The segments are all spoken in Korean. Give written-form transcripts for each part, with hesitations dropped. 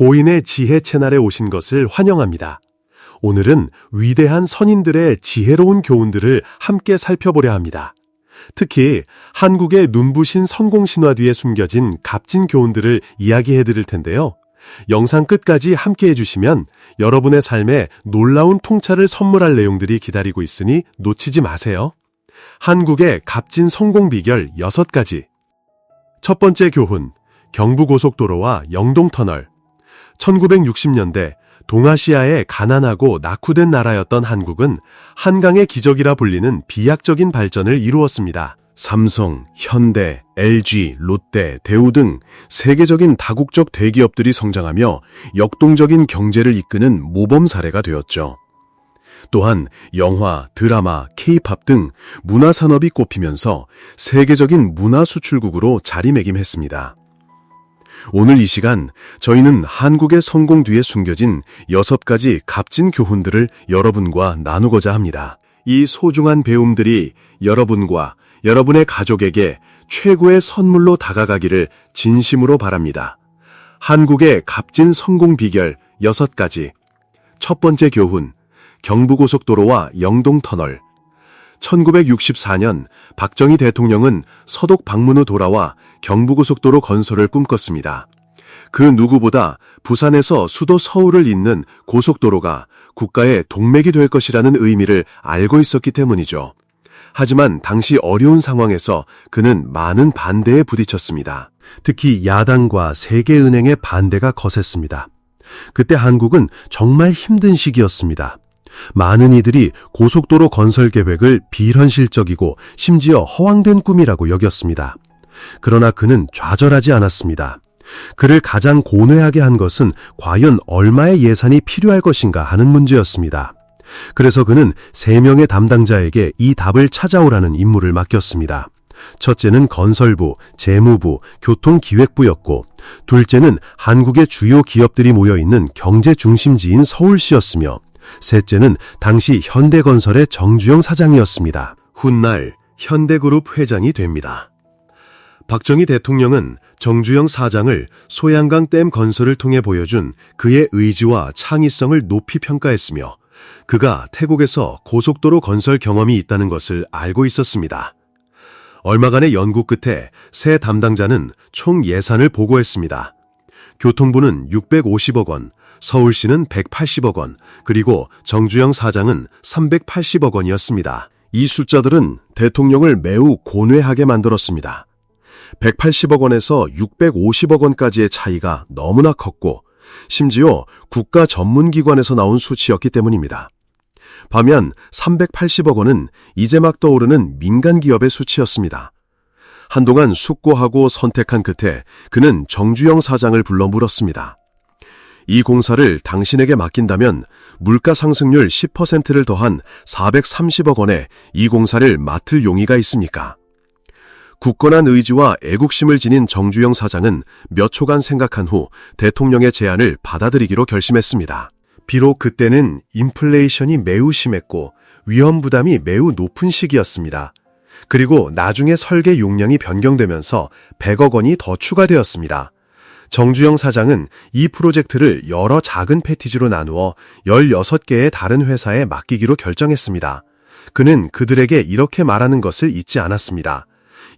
고인의 지혜 채널에 오신 것을 환영합니다. 오늘은 위대한 선인들의 지혜로운 교훈들을 함께 살펴보려 합니다. 특히 한국의 눈부신 성공 신화 뒤에 숨겨진 값진 교훈들을 이야기해 드릴 텐데요. 영상 끝까지 함께 해주시면 여러분의 삶에 놀라운 통찰을 선물할 내용들이 기다리고 있으니 놓치지 마세요. 한국의 값진 성공 비결 6가지. 첫 번째 교훈, 경부고속도로와 영동터널. 1960년대 동아시아의 가난하고 낙후된 나라였던 한국은 한강의 기적이라 불리는 비약적인 발전을 이루었습니다. 삼성, 현대, LG, 롯데, 대우 등 세계적인 다국적 대기업들이 성장하며 역동적인 경제를 이끄는 모범 사례가 되었죠. 또한 영화, 드라마, K-팝 등 문화산업이 꼽히면서 세계적인 문화 수출국으로 자리매김했습니다. 오늘 이 시간 저희는 한국의 성공 뒤에 숨겨진 6가지 값진 교훈들을 여러분과 나누고자 합니다. 이 소중한 배움들이 여러분과 여러분의 가족에게 최고의 선물로 다가가기를 진심으로 바랍니다. 한국의 값진 성공 비결 6가지. 첫 번째 교훈, 경부고속도로와 영동터널. 1964년 박정희 대통령은 서독 방문 후 돌아와 경부고속도로 건설을 꿈꿨습니다. 그 누구보다 부산에서 수도 서울을 잇는 고속도로가 국가의 동맥이 될 것이라는 의미를 알고 있었기 때문이죠. 하지만 당시 어려운 상황에서 그는 많은 반대에 부딪혔습니다. 특히 야당과 세계은행의 반대가 거셌습니다. 그때 한국은 정말 힘든 시기였습니다. 많은 이들이 고속도로 건설 계획을 비현실적이고 심지어 허황된 꿈이라고 여겼습니다. 그러나 그는 좌절하지 않았습니다. 그를 가장 고뇌하게 한 것은 과연 얼마의 예산이 필요할 것인가 하는 문제였습니다. 그래서 그는 3명의 담당자에게 이 답을 찾아오라는 임무를 맡겼습니다. 첫째는 건설부, 재무부, 교통기획부였고 둘째는 한국의 주요 기업들이 모여있는 경제 중심지인 서울시였으며 셋째는 당시 현대건설의 정주영 사장이었습니다. 훗날 현대그룹 회장이 됩니다. 박정희 대통령은 정주영 사장을 소양강 댐 건설을 통해 보여준 그의 의지와 창의성을 높이 평가했으며 그가 태국에서 고속도로 건설 경험이 있다는 것을 알고 있었습니다. 얼마간의 연구 끝에 새 담당자는 총 예산을 보고했습니다. 교통부는 650억 원, 서울시는 180억 원, 그리고 정주영 사장은 380억 원이었습니다. 이 숫자들은 대통령을 매우 고뇌하게 만들었습니다. 180억 원에서 650억 원까지의 차이가 너무나 컸고 심지어 국가 전문기관에서 나온 수치였기 때문입니다. 반면 380억 원은 이제 막 떠오르는 민간기업의 수치였습니다. 한동안 숙고하고 선택한 끝에 그는 정주영 사장을 불러 물었습니다. 이 공사를 당신에게 맡긴다면 물가 상승률 10%를 더한 430억 원에 이 공사를 맡을 용의가 있습니까? 굳건한 의지와 애국심을 지닌 정주영 사장은 몇 초간 생각한 후 대통령의 제안을 받아들이기로 결심했습니다. 비록 그때는 인플레이션이 매우 심했고 위험 부담이 매우 높은 시기였습니다. 그리고 나중에 설계 용량이 변경되면서 100억 원이 더 추가되었습니다. 정주영 사장은 이 프로젝트를 여러 작은 패키지로 나누어 16개의 다른 회사에 맡기기로 결정했습니다. 그는 그들에게 이렇게 말하는 것을 잊지 않았습니다.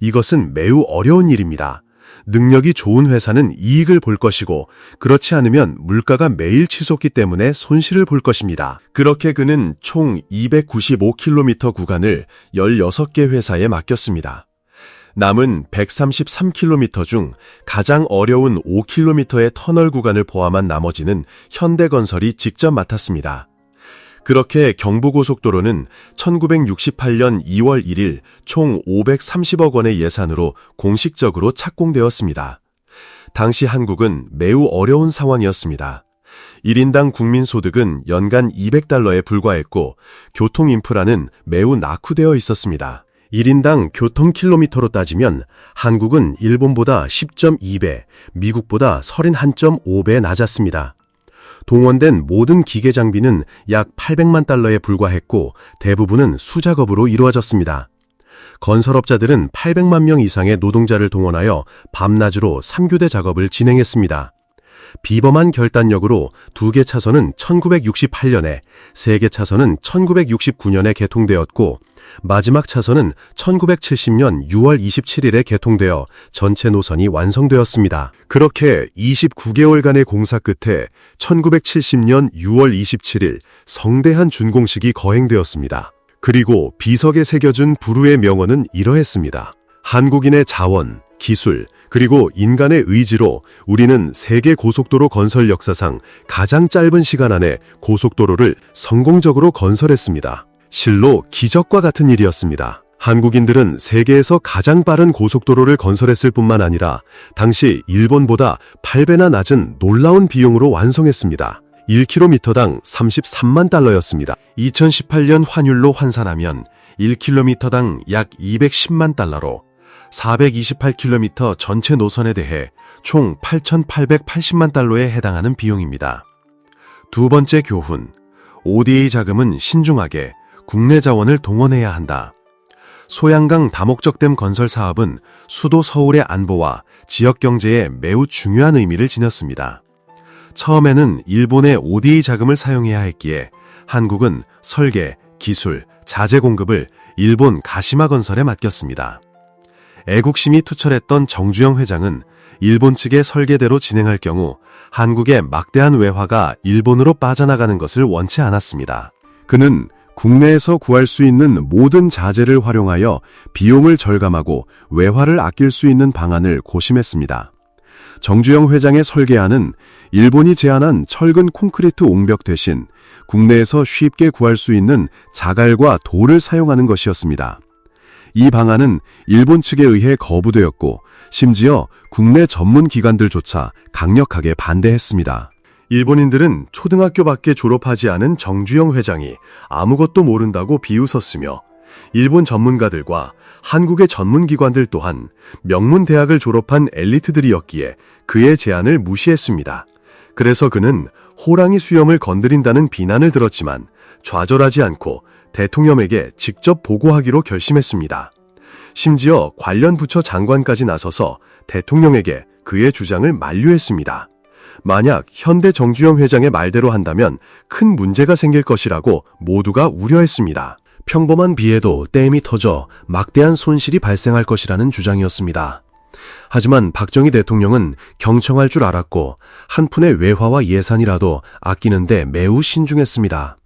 이것은 매우 어려운 일입니다. 능력이 좋은 회사는 이익을 볼 것이고 그렇지 않으면 물가가 매일 치솟기 때문에 손실을 볼 것입니다. 그렇게 그는 총 295km 구간을 16개 회사에 맡겼습니다. 남은 133km 중 가장 어려운 5km의 터널 구간을 포함한 나머지는 현대건설이 직접 맡았습니다. 그렇게 경부고속도로는 1968년 2월 1일 총 530억 원의 예산으로 공식적으로 착공되었습니다. 당시 한국은 매우 어려운 상황이었습니다. 1인당 국민소득은 연간 200달러에 불과했고 교통 인프라는 매우 낙후되어 있었습니다. 1인당 교통킬로미터로 따지면 한국은 일본보다 10.2배, 미국보다 31.5배 낮았습니다. 동원된 모든 기계 장비는 약 800만 달러에 불과했고 대부분은 수작업으로 이루어졌습니다. 건설업자들은 800만 명 이상의 노동자를 동원하여 밤낮으로 3교대 작업을 진행했습니다. 비범한 결단력으로 2개 차선은 1968년에, 3개 차선은 1969년에 개통되었고, 마지막 차선은 1970년 6월 27일에 개통되어 전체 노선이 완성되었습니다. 그렇게 29개월간의 공사 끝에 1970년 6월 27일 성대한 준공식이 거행되었습니다. 그리고 비석에 새겨준 부루의 명언은 이러했습니다. 한국인의 자원, 기술, 그리고 인간의 의지로 우리는 세계 고속도로 건설 역사상 가장 짧은 시간 안에 고속도로를 성공적으로 건설했습니다. 실로 기적과 같은 일이었습니다. 한국인들은 세계에서 가장 빠른 고속도로를 건설했을 뿐만 아니라 당시 일본보다 8배나 낮은 놀라운 비용으로 완성했습니다. 1km당 33만 달러였습니다. 2018년 환율로 환산하면 1km당 약 210만 달러로 428km 전체 노선에 대해 총 8,880만 달러에 해당하는 비용입니다. 두 번째 교훈, ODA 자금은 신중하게 국내 자원을 동원해야 한다. 소양강 다목적댐 건설 사업은 수도 서울의 안보와 지역 경제에 매우 중요한 의미를 지녔습니다. 처음에는 일본의 ODA 자금을 사용해야 했기에 한국은 설계, 기술, 자재 공급을 일본 가시마 건설에 맡겼습니다. 애국심이 투철했던 정주영 회장은 일본 측의 설계대로 진행할 경우 한국의 막대한 외화가 일본으로 빠져나가는 것을 원치 않았습니다. 그는 국내에서 구할 수 있는 모든 자재를 활용하여 비용을 절감하고 외화를 아낄 수 있는 방안을 고심했습니다. 정주영 회장의 설계안은 일본이 제안한 철근 콘크리트 옹벽 대신 국내에서 쉽게 구할 수 있는 자갈과 돌을 사용하는 것이었습니다. 이 방안은 일본 측에 의해 거부되었고 심지어 국내 전문 기관들조차 강력하게 반대했습니다. 일본인들은 초등학교밖에 졸업하지 않은 정주영 회장이 아무것도 모른다고 비웃었으며 일본 전문가들과 한국의 전문기관들 또한 명문 대학을 졸업한 엘리트들이었기에 그의 제안을 무시했습니다. 그래서 그는 호랑이 수염을 건드린다는 비난을 들었지만 좌절하지 않고 대통령에게 직접 보고하기로 결심했습니다. 심지어 관련 부처 장관까지 나서서 대통령에게 그의 주장을 만류했습니다. 만약 현대 정주영 회장의 말대로 한다면 큰 문제가 생길 것이라고 모두가 우려했습니다. 평범한 비에도 댐이 터져 막대한 손실이 발생할 것이라는 주장이었습니다. 하지만 박정희 대통령은 경청할 줄 알았고 한 푼의 외화와 예산이라도 아끼는데 매우 신중했습니다.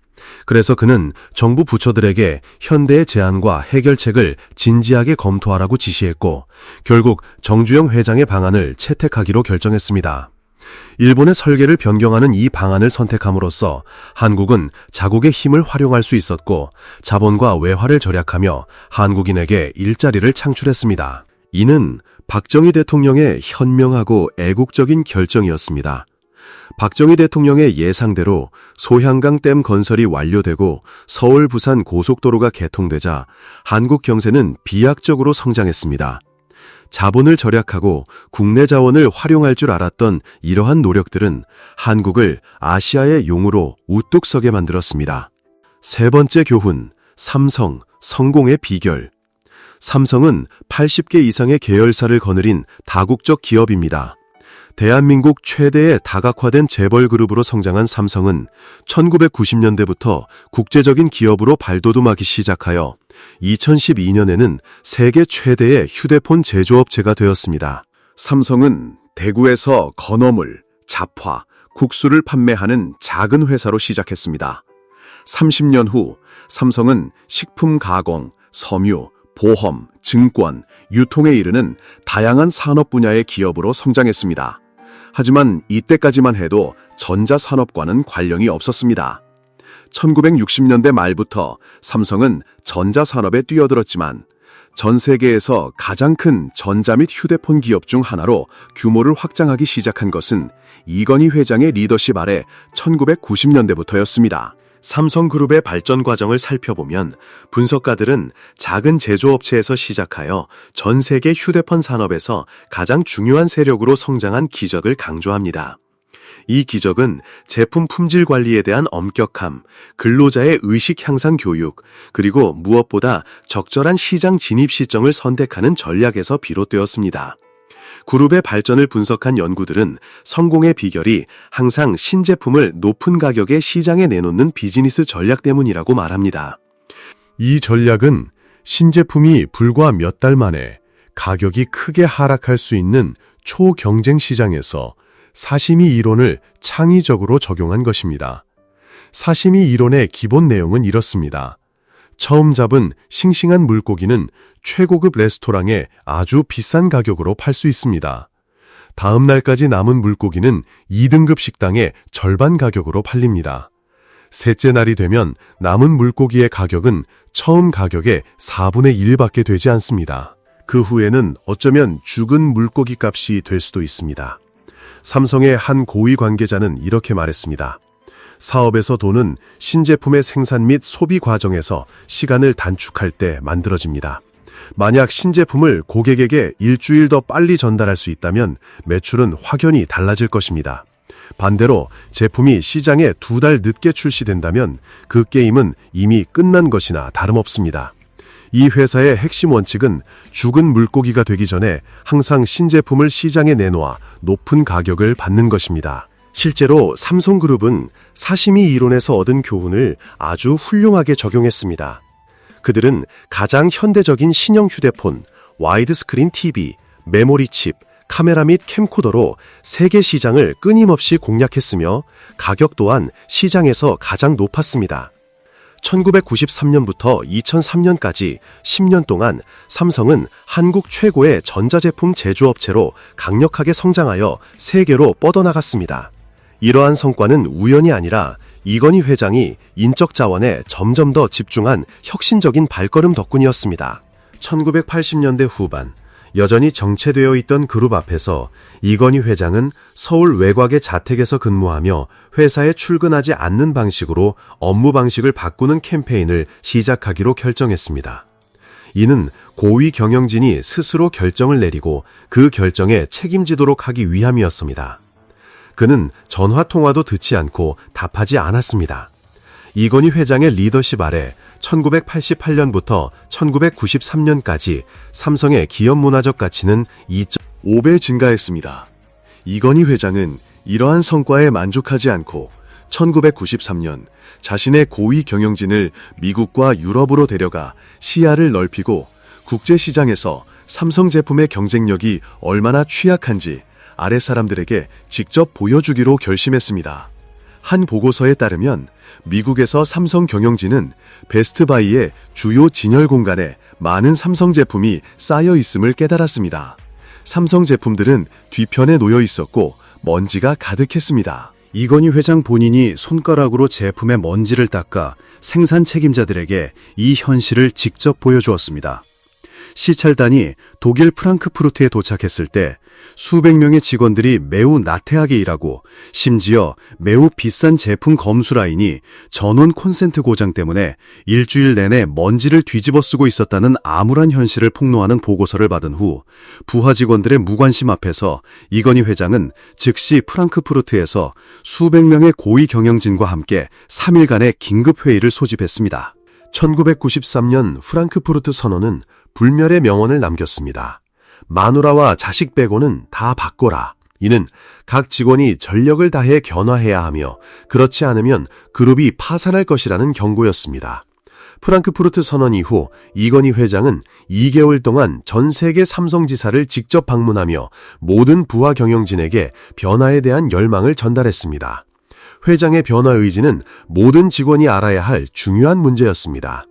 그래서 그는 정부 부처들에게 현대의 제안과 해결책을 진지하게 검토하라고 지시했고 결국 정주영 회장의 방안을 채택하기로 결정했습니다. 일본의 설계를 변경하는 이 방안을 선택함으로써 한국은 자국의 힘을 활용할 수 있었고 자본과 외화를 절약하며 한국인에게 일자리를 창출했습니다. 이는 박정희 대통령의 현명하고 애국적인 결정이었습니다. 박정희 대통령의 예상대로 소양강 댐 건설이 완료되고 서울 부산 고속도로가 개통되자 한국 경제는 비약적으로 성장했습니다. 자본을 절약하고 국내 자원을 활용할 줄 알았던 이러한 노력들은 한국을 아시아의 용으로 우뚝 서게 만들었습니다. 세 번째 교훈, 삼성, 성공의 비결. 삼성은 80개 이상의 계열사를 거느린 다국적 기업입니다. 대한민국 최대의 다각화된 재벌 그룹으로 성장한 삼성은 1990년대부터 국제적인 기업으로 발돋움하기 시작하여 2012년에는 세계 최대의 휴대폰 제조업체가 되었습니다. 삼성은 대구에서 건어물, 잡화, 국수를 판매하는 작은 회사로 시작했습니다. 30년 후 삼성은 식품 가공, 섬유, 보험, 증권, 유통에 이르는 다양한 산업 분야의 기업으로 성장했습니다. 하지만 이때까지만 해도 전자산업과는 관련이 없었습니다. 1960년대 말부터 삼성은 전자산업에 뛰어들었지만 전 세계에서 가장 큰 전자 및 휴대폰 기업 중 하나로 규모를 확장하기 시작한 것은 이건희 회장의 리더십 아래 1990년대부터였습니다. 삼성그룹의 발전 과정을 살펴보면 분석가들은 작은 제조업체에서 시작하여 전 세계 휴대폰 산업에서 가장 중요한 세력으로 성장한 기적을 강조합니다. 이 기적은 제품 품질 관리에 대한 엄격함, 근로자의 의식 향상 교육, 그리고 무엇보다 적절한 시장 진입 시점을 선택하는 전략에서 비롯되었습니다. 그룹의 발전을 분석한 연구들은 성공의 비결이 항상 신제품을 높은 가격에 시장에 내놓는 비즈니스 전략 때문이라고 말합니다. 이 전략은 신제품이 불과 몇 달 만에 가격이 크게 하락할 수 있는 초경쟁 시장에서 사시미 이론을 창의적으로 적용한 것입니다. 사시미 이론의 기본 내용은 이렇습니다. 처음 잡은 싱싱한 물고기는 최고급 레스토랑에 아주 비싼 가격으로 팔 수 있습니다. 다음 날까지 남은 물고기는 2등급 식당에 절반 가격으로 팔립니다. 셋째 날이 되면 남은 물고기의 가격은 처음 가격의 4분의 1밖에 되지 않습니다. 그 후에는 어쩌면 죽은 물고기 값이 될 수도 있습니다. 삼성의 한 고위 관계자는 이렇게 말했습니다. 사업에서 돈은 신제품의 생산 및 소비 과정에서 시간을 단축할 때 만들어집니다. 만약 신제품을 고객에게 일주일 더 빨리 전달할 수 있다면 매출은 확연히 달라질 것입니다. 반대로 제품이 시장에 2달 늦게 출시된다면 그 게임은 이미 끝난 것이나 다름없습니다. 이 회사의 핵심 원칙은 죽은 물고기가 되기 전에 항상 신제품을 시장에 내놓아 높은 가격을 받는 것입니다. 실제로 삼성그룹은 사시미 이론에서 얻은 교훈을 아주 훌륭하게 적용했습니다. 그들은 가장 현대적인 신형 휴대폰, 와이드 스크린 TV, 메모리 칩, 카메라 및 캠코더로 세계 시장을 끊임없이 공략했으며 가격 또한 시장에서 가장 높았습니다. 1993년부터 2003년까지 10년 동안 삼성은 한국 최고의 전자제품 제조업체로 강력하게 성장하여 세계로 뻗어나갔습니다. 이러한 성과는 우연이 아니라 이건희 회장이 인적 자원에 점점 더 집중한 혁신적인 발걸음 덕분이었습니다. 1980년대 후반, 여전히 정체되어 있던 그룹 앞에서 이건희 회장은 서울 외곽의 자택에서 근무하며 회사에 출근하지 않는 방식으로 업무 방식을 바꾸는 캠페인을 시작하기로 결정했습니다. 이는 고위 경영진이 스스로 결정을 내리고 그 결정에 책임지도록 하기 위함이었습니다. 그는 전화통화도 듣지 않고 답하지 않았습니다. 이건희 회장의 리더십 아래 1988년부터 1993년까지 삼성의 기업 문화적 가치는 2.5배 증가했습니다. 이건희 회장은 이러한 성과에 만족하지 않고 1993년 자신의 고위 경영진을 미국과 유럽으로 데려가 시야를 넓히고 국제시장에서 삼성 제품의 경쟁력이 얼마나 취약한지 아래 사람들에게 직접 보여주기로 결심했습니다. 한 보고서에 따르면 미국에서 삼성 경영진은 베스트바이의 주요 진열 공간에 많은 삼성 제품이 쌓여 있음을 깨달았습니다. 삼성 제품들은 뒤편에 놓여 있었고 먼지가 가득했습니다. 이건희 회장 본인이 손가락으로 제품의 먼지를 닦아 생산 책임자들에게 이 현실을 직접 보여주었습니다. 시찰단이 독일 프랑크푸르트에 도착했을 때 수백 명의 직원들이 매우 나태하게 일하고 심지어 매우 비싼 제품 검수 라인이 전원 콘센트 고장 때문에 일주일 내내 먼지를 뒤집어 쓰고 있었다는 암울한 현실을 폭로하는 보고서를 받은 후 부하 직원들의 무관심 앞에서 이건희 회장은 즉시 프랑크푸르트에서 수백 명의 고위 경영진과 함께 3일간의 긴급회의를 소집했습니다. 1993년 프랑크푸르트 선언은 불멸의 명언을 남겼습니다. 마누라와 자식 빼고는 다 바꿔라. 이는 각 직원이 전력을 다해 견화해야 하며 그렇지 않으면 그룹이 파산할 것이라는 경고였습니다. 프랑크푸르트 선언 이후 이건희 회장은 2개월 동안 전 세계 삼성지사를 직접 방문하며 모든 부하 경영진에게 변화에 대한 열망을 전달했습니다. 회장의 변화 의지는 모든 직원이 알아야 할 중요한 문제였습니다.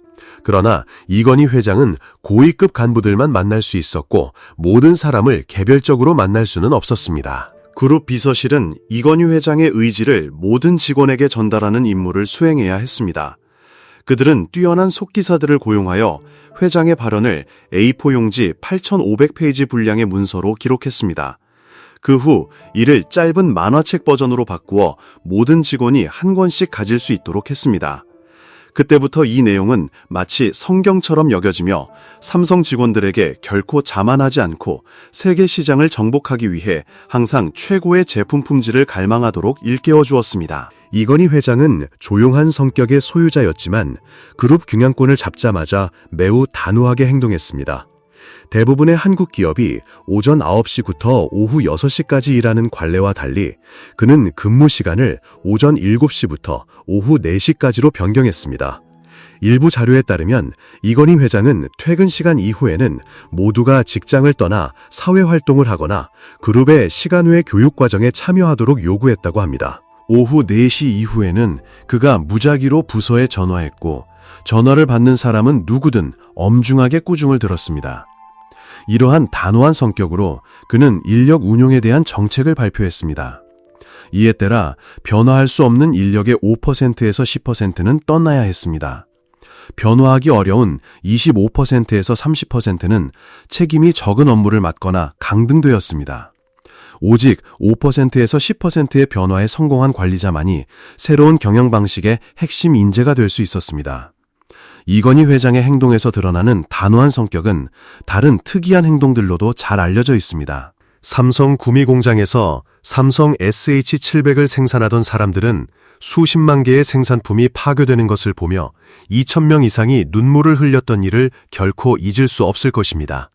그러나 이건희 회장은 고위급 간부들만 만날 수 있었고 모든 사람을 개별적으로 만날 수는 없었습니다. 그룹 비서실은 이건희 회장의 의지를 모든 직원에게 전달하는 임무를 수행해야 했습니다. 그들은 뛰어난 속기사들을 고용하여 회장의 발언을 A4 용지 8,500페이지 분량의 문서로 기록했습니다. 그 후 이를 짧은 만화책 버전으로 바꾸어 모든 직원이 한 권씩 가질 수 있도록 했습니다. 그때부터 이 내용은 마치 성경처럼 여겨지며 삼성 직원들에게 결코 자만하지 않고 세계 시장을 정복하기 위해 항상 최고의 제품 품질을 갈망하도록 일깨워 주었습니다. 이건희 회장은 조용한 성격의 소유자였지만 그룹 경영권을 잡자마자 매우 단호하게 행동했습니다. 대부분의 한국 기업이 오전 9시부터 오후 6시까지 일하는 관례와 달리 그는 근무 시간을 오전 7시부터 오후 4시까지로 변경했습니다. 일부 자료에 따르면 이건희 회장은 퇴근 시간 이후에는 모두가 직장을 떠나 사회활동을 하거나 그룹의 시간 외 교육과정에 참여하도록 요구했다고 합니다. 오후 4시 이후에는 그가 무작위로 부서에 전화했고 전화를 받는 사람은 누구든 엄중하게 꾸중을 들었습니다. 이러한 단호한 성격으로 그는 인력 운용에 대한 정책을 발표했습니다. 이에 따라 변화할 수 없는 인력의 5%에서 10%는 떠나야 했습니다. 변화하기 어려운 25%에서 30%는 책임이 적은 업무를 맡거나 강등되었습니다. 오직 5%에서 10%의 변화에 성공한 관리자만이 새로운 경영 방식의 핵심 인재가 될 수 있었습니다. 이건희 회장의 행동에서 드러나는 단호한 성격은 다른 특이한 행동들로도 잘 알려져 있습니다. 삼성 구미 공장에서 삼성 SH700을 생산하던 사람들은 수십만 개의 생산품이 파괴되는 것을 보며 2,000명 이상이 눈물을 흘렸던 일을 결코 잊을 수 없을 것입니다.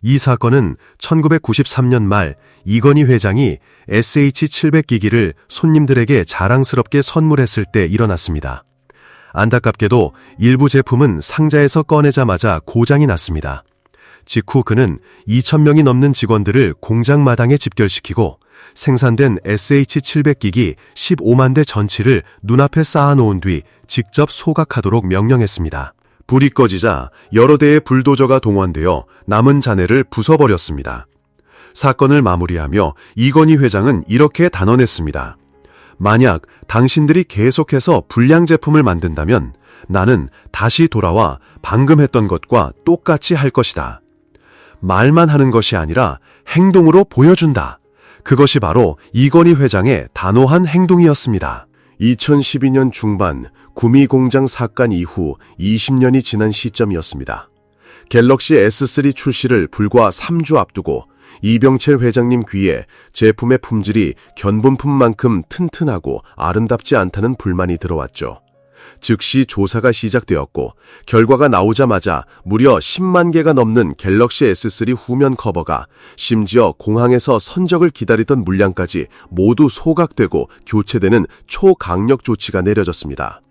이 사건은 1993년 말 이건희 회장이 SH700기기를 손님들에게 자랑스럽게 선물했을 때 일어났습니다. 안타깝게도 일부 제품은 상자에서 꺼내자마자 고장이 났습니다. 직후 그는 2,000명이 넘는 직원들을 공장 마당에 집결시키고 생산된 SH700기기 15만 대 전치를 눈앞에 쌓아놓은 뒤 직접 소각하도록 명령했습니다. 불이 꺼지자 여러 대의 불도저가 동원되어 남은 잔해를 부숴버렸습니다. 사건을 마무리하며 이건희 회장은 이렇게 단언했습니다. 만약 당신들이 계속해서 불량 제품을 만든다면 나는 다시 돌아와 방금 했던 것과 똑같이 할 것이다. 말만 하는 것이 아니라 행동으로 보여준다. 그것이 바로 이건희 회장의 단호한 행동이었습니다. 2012년 중반 구미 공장 사건 이후 20년이 지난 시점이었습니다. 갤럭시 S3 출시를 불과 3주 앞두고 이병철 회장님 귀에 제품의 품질이 견본품만큼 튼튼하고 아름답지 않다는 불만이 들어왔죠. 즉시 조사가 시작되었고 결과가 나오자마자 무려 10만 개가 넘는 갤럭시 S3 후면 커버가 심지어 공항에서 선적을 기다리던 물량까지 모두 소각되고 교체되는 초강력 조치가 내려졌습니다.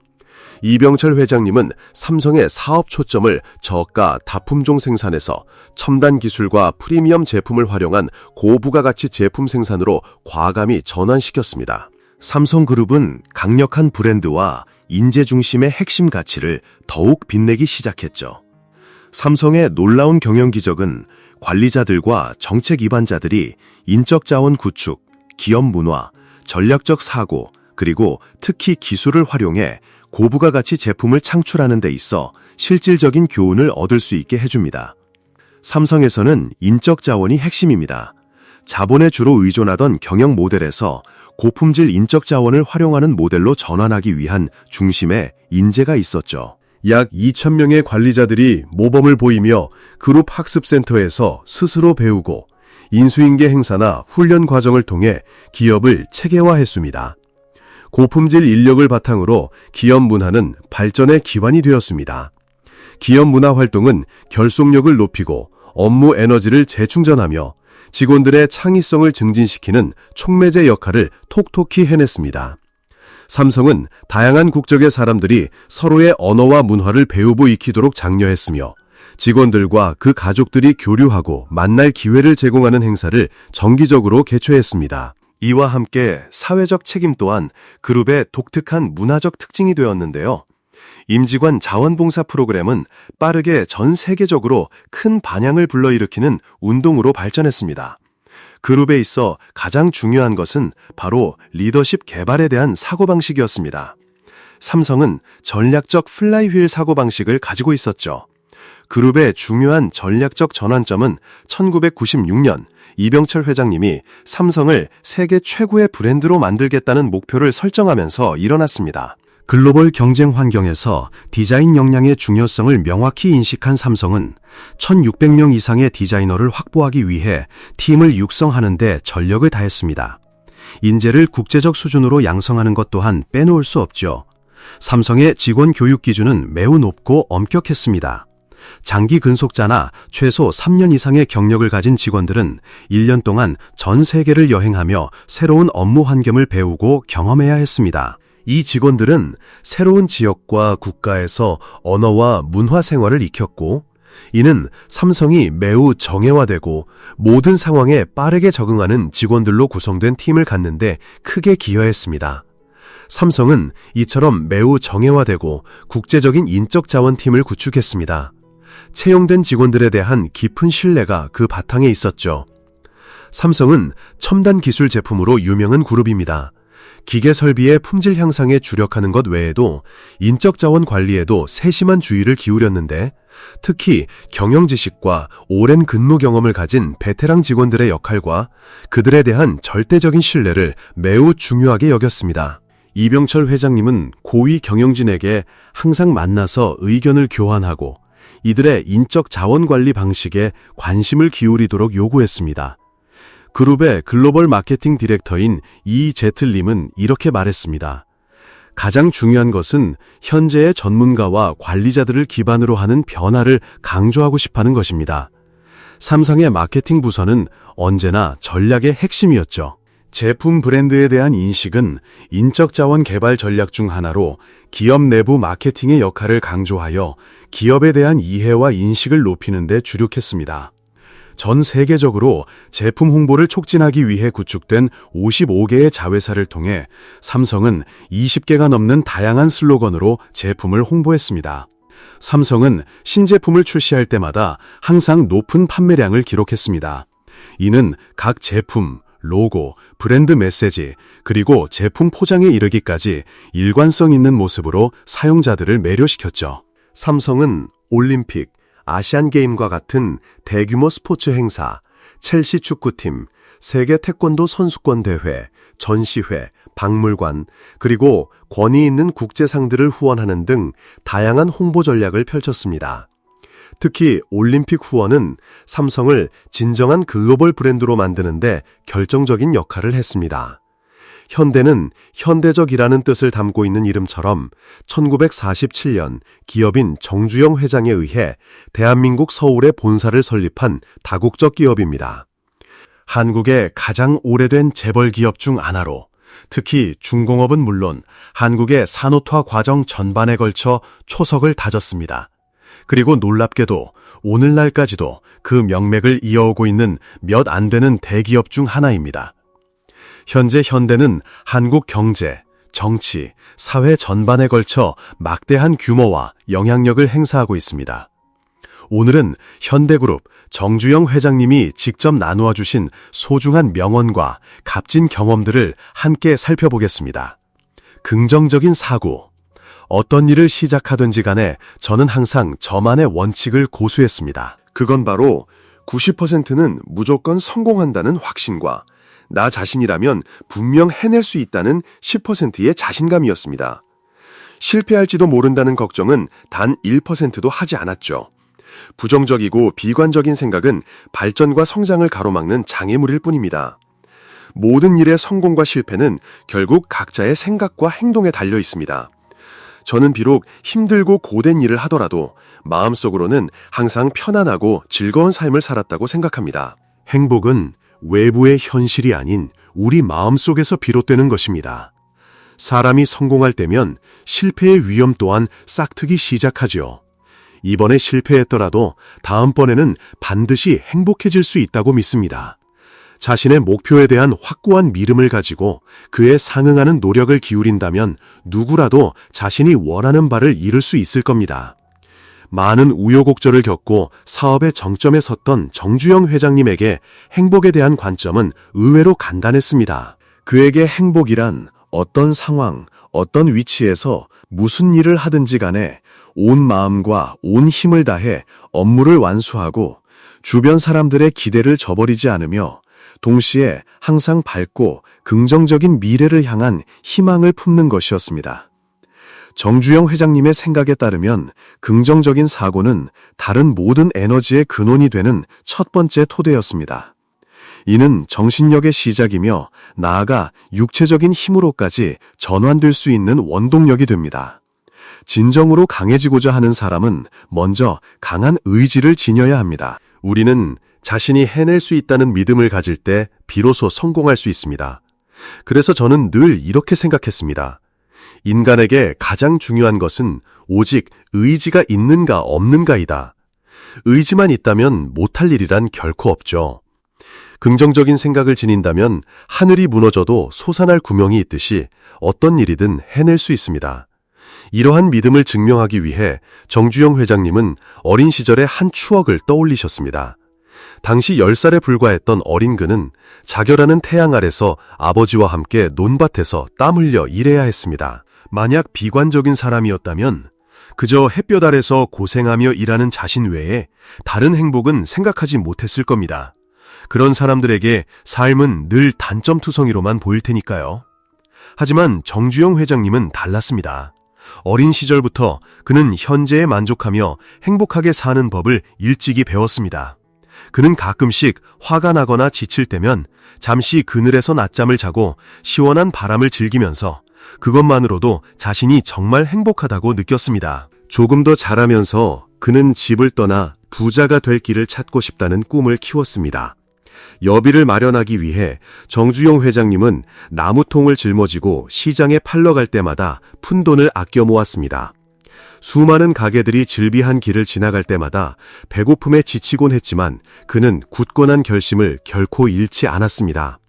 이병철 회장님은 삼성의 사업 초점을 저가 다품종 생산에서 첨단 기술과 프리미엄 제품을 활용한 고부가가치 제품 생산으로 과감히 전환시켰습니다. 삼성그룹은 강력한 브랜드와 인재 중심의 핵심 가치를 더욱 빛내기 시작했죠. 삼성의 놀라운 경영 기적은 관리자들과 정책 입안자들이 인적 자원 구축, 기업 문화, 전략적 사고, 그리고 특히 기술을 활용해 고부가 가치 제품을 창출하는 데 있어 실질적인 교훈을 얻을 수 있게 해줍니다. 삼성에서는 인적 자원이 핵심입니다. 자본에 주로 의존하던 경영 모델에서 고품질 인적 자원을 활용하는 모델로 전환하기 위한 중심에 인재가 있었죠. 약 2,000명의 관리자들이 모범을 보이며 그룹 학습센터에서 스스로 배우고 인수인계 행사나 훈련 과정을 통해 기업을 체계화했습니다. 고품질 인력을 바탕으로 기업 문화는 발전의 기반이 되었습니다. 기업 문화 활동은 결속력을 높이고 업무 에너지를 재충전하며 직원들의 창의성을 증진시키는 촉매제 역할을 톡톡히 해냈습니다. 삼성은 다양한 국적의 사람들이 서로의 언어와 문화를 배우고 익히도록 장려했으며 직원들과 그 가족들이 교류하고 만날 기회를 제공하는 행사를 정기적으로 개최했습니다. 이와 함께 사회적 책임 또한 그룹의 독특한 문화적 특징이 되었는데요. 임직원 자원봉사 프로그램은 빠르게 전 세계적으로 큰 반향을 불러일으키는 운동으로 발전했습니다. 그룹에 있어 가장 중요한 것은 바로 리더십 개발에 대한 사고방식이었습니다. 삼성은 전략적 플라이휠 사고방식을 가지고 있었죠. 그룹의 중요한 전략적 전환점은 1996년 이병철 회장님이 삼성을 세계 최고의 브랜드로 만들겠다는 목표를 설정하면서 일어났습니다. 글로벌 경쟁 환경에서 디자인 역량의 중요성을 명확히 인식한 삼성은 1,600명 이상의 디자이너를 확보하기 위해 팀을 육성하는 데 전력을 다했습니다. 인재를 국제적 수준으로 양성하는 것 또한 빼놓을 수 없죠. 삼성의 직원 교육 기준은 매우 높고 엄격했습니다. 장기 근속자나 최소 3년 이상의 경력을 가진 직원들은 1년 동안 전 세계를 여행하며 새로운 업무 환경을 배우고 경험해야 했습니다. 이 직원들은 새로운 지역과 국가에서 언어와 문화 생활을 익혔고, 이는 삼성이 매우 정예화되고 모든 상황에 빠르게 적응하는 직원들로 구성된 팀을 갖는데 크게 기여했습니다. 삼성은 이처럼 매우 정예화되고 국제적인 인적 자원팀을 구축했습니다. 채용된 직원들에 대한 깊은 신뢰가 그 바탕에 있었죠. 삼성은 첨단 기술 제품으로 유명한 그룹입니다. 기계 설비의 품질 향상에 주력하는 것 외에도 인적 자원 관리에도 세심한 주의를 기울였는데, 특히 경영 지식과 오랜 근무 경험을 가진 베테랑 직원들의 역할과 그들에 대한 절대적인 신뢰를 매우 중요하게 여겼습니다. 이병철 회장님은 고위 경영진에게 항상 만나서 의견을 교환하고 이들의 인적 자원 관리 방식에 관심을 기울이도록 요구했습니다. 그룹의 글로벌 마케팅 디렉터인 이제틀님은 이렇게 말했습니다. 가장 중요한 것은 현재의 전문가와 관리자들을 기반으로 하는 변화를 강조하고 싶어하는 것입니다. 삼성의 마케팅 부서는 언제나 전략의 핵심이었죠. 제품 브랜드에 대한 인식은 인적 자원 개발 전략 중 하나로 기업 내부 마케팅의 역할을 강조하여 기업에 대한 이해와 인식을 높이는 데 주력했습니다. 전 세계적으로 제품 홍보를 촉진하기 위해 구축된 55개의 자회사를 통해 삼성은 20개가 넘는 다양한 슬로건으로 제품을 홍보했습니다. 삼성은 신제품을 출시할 때마다 항상 높은 판매량을 기록했습니다. 이는 각 제품, 로고, 브랜드 메시지, 그리고 제품 포장에 이르기까지 일관성 있는 모습으로 사용자들을 매료시켰죠. 삼성은 올림픽, 아시안게임과 같은 대규모 스포츠 행사, 첼시 축구팀, 세계 태권도 선수권 대회, 전시회, 박물관, 그리고 권위 있는 국제상들을 후원하는 등 다양한 홍보 전략을 펼쳤습니다. 특히 올림픽 후원은 삼성을 진정한 글로벌 브랜드로 만드는데 결정적인 역할을 했습니다. 현대는 현대적이라는 뜻을 담고 있는 이름처럼 1947년 기업인 정주영 회장에 의해 대한민국 서울에 본사를 설립한 다국적 기업입니다. 한국의 가장 오래된 재벌 기업 중 하나로, 특히 중공업은 물론 한국의 산업화 과정 전반에 걸쳐 초석을 다졌습니다. 그리고 놀랍게도 오늘날까지도 그 명맥을 이어오고 있는 몇 안 되는 대기업 중 하나입니다. 현재 현대는 한국 경제, 정치, 사회 전반에 걸쳐 막대한 규모와 영향력을 행사하고 있습니다. 오늘은 현대그룹 정주영 회장님이 직접 나누어 주신 소중한 명언과 값진 경험들을 함께 살펴보겠습니다. 긍정적인 사고. 어떤 일을 시작하든지 간에 저는 항상 저만의 원칙을 고수했습니다. 그건 바로 90%는 무조건 성공한다는 확신과 나 자신이라면 분명 해낼 수 있다는 10%의 자신감이었습니다. 실패할지도 모른다는 걱정은 단 1%도 하지 않았죠. 부정적이고 비관적인 생각은 발전과 성장을 가로막는 장애물일 뿐입니다. 모든 일의 성공과 실패는 결국 각자의 생각과 행동에 달려 있습니다. 저는 비록 힘들고 고된 일을 하더라도 마음속으로는 항상 편안하고 즐거운 삶을 살았다고 생각합니다. 행복은 외부의 현실이 아닌 우리 마음속에서 비롯되는 것입니다. 사람이 성공할 때면 실패의 위험 또한 싹트기 시작하죠. 이번에 실패했더라도 다음번에는 반드시 행복해질 수 있다고 믿습니다. 자신의 목표에 대한 확고한 믿음을 가지고 그에 상응하는 노력을 기울인다면 누구라도 자신이 원하는 바를 이룰 수 있을 겁니다. 많은 우여곡절을 겪고 사업의 정점에 섰던 정주영 회장님에게 행복에 대한 관점은 의외로 간단했습니다. 그에게 행복이란 어떤 상황, 어떤 위치에서 무슨 일을 하든지 간에 온 마음과 온 힘을 다해 업무를 완수하고 주변 사람들의 기대를 저버리지 않으며 동시에 항상 밝고 긍정적인 미래를 향한 희망을 품는 것이었습니다. 정주영 회장님의 생각에 따르면 긍정적인 사고는 다른 모든 에너지의 근원이 되는 첫 번째 토대였습니다. 이는 정신력의 시작이며 나아가 육체적인 힘으로까지 전환될 수 있는 원동력이 됩니다. 진정으로 강해지고자 하는 사람은 먼저 강한 의지를 지녀야 합니다. 우리는 자신이 해낼 수 있다는 믿음을 가질 때 비로소 성공할 수 있습니다. 그래서 저는 늘 이렇게 생각했습니다. 인간에게 가장 중요한 것은 오직 의지가 있는가 없는가이다. 의지만 있다면 못할 일이란 결코 없죠. 긍정적인 생각을 지닌다면 하늘이 무너져도 솟아날 구멍이 있듯이 어떤 일이든 해낼 수 있습니다. 이러한 믿음을 증명하기 위해 정주영 회장님은 어린 시절의 한 추억을 떠올리셨습니다. 당시 10살에 불과했던 어린 그는 자결하는 태양 아래서 아버지와 함께 논밭에서 땀 흘려 일해야 했습니다. 만약 비관적인 사람이었다면 그저 햇볕 아래서 고생하며 일하는 자신 외에 다른 행복은 생각하지 못했을 겁니다. 그런 사람들에게 삶은 늘 단점투성이로만 보일 테니까요. 하지만 정주영 회장님은 달랐습니다. 어린 시절부터 그는 현재에 만족하며 행복하게 사는 법을 일찍이 배웠습니다. 그는 가끔씩 화가 나거나 지칠 때면 잠시 그늘에서 낮잠을 자고 시원한 바람을 즐기면서 그것만으로도 자신이 정말 행복하다고 느꼈습니다. 조금 더 자라면서 그는 집을 떠나 부자가 될 길을 찾고 싶다는 꿈을 키웠습니다. 여비를 마련하기 위해 정주영 회장님은 나무통을 짊어지고 시장에 팔러 갈 때마다 푼돈을 아껴 모았습니다. 수많은 가게들이 즐비한 길을 지나갈 때마다 배고픔에 지치곤 했지만 그는 굳건한 결심을 결코 잃지 않았습니다.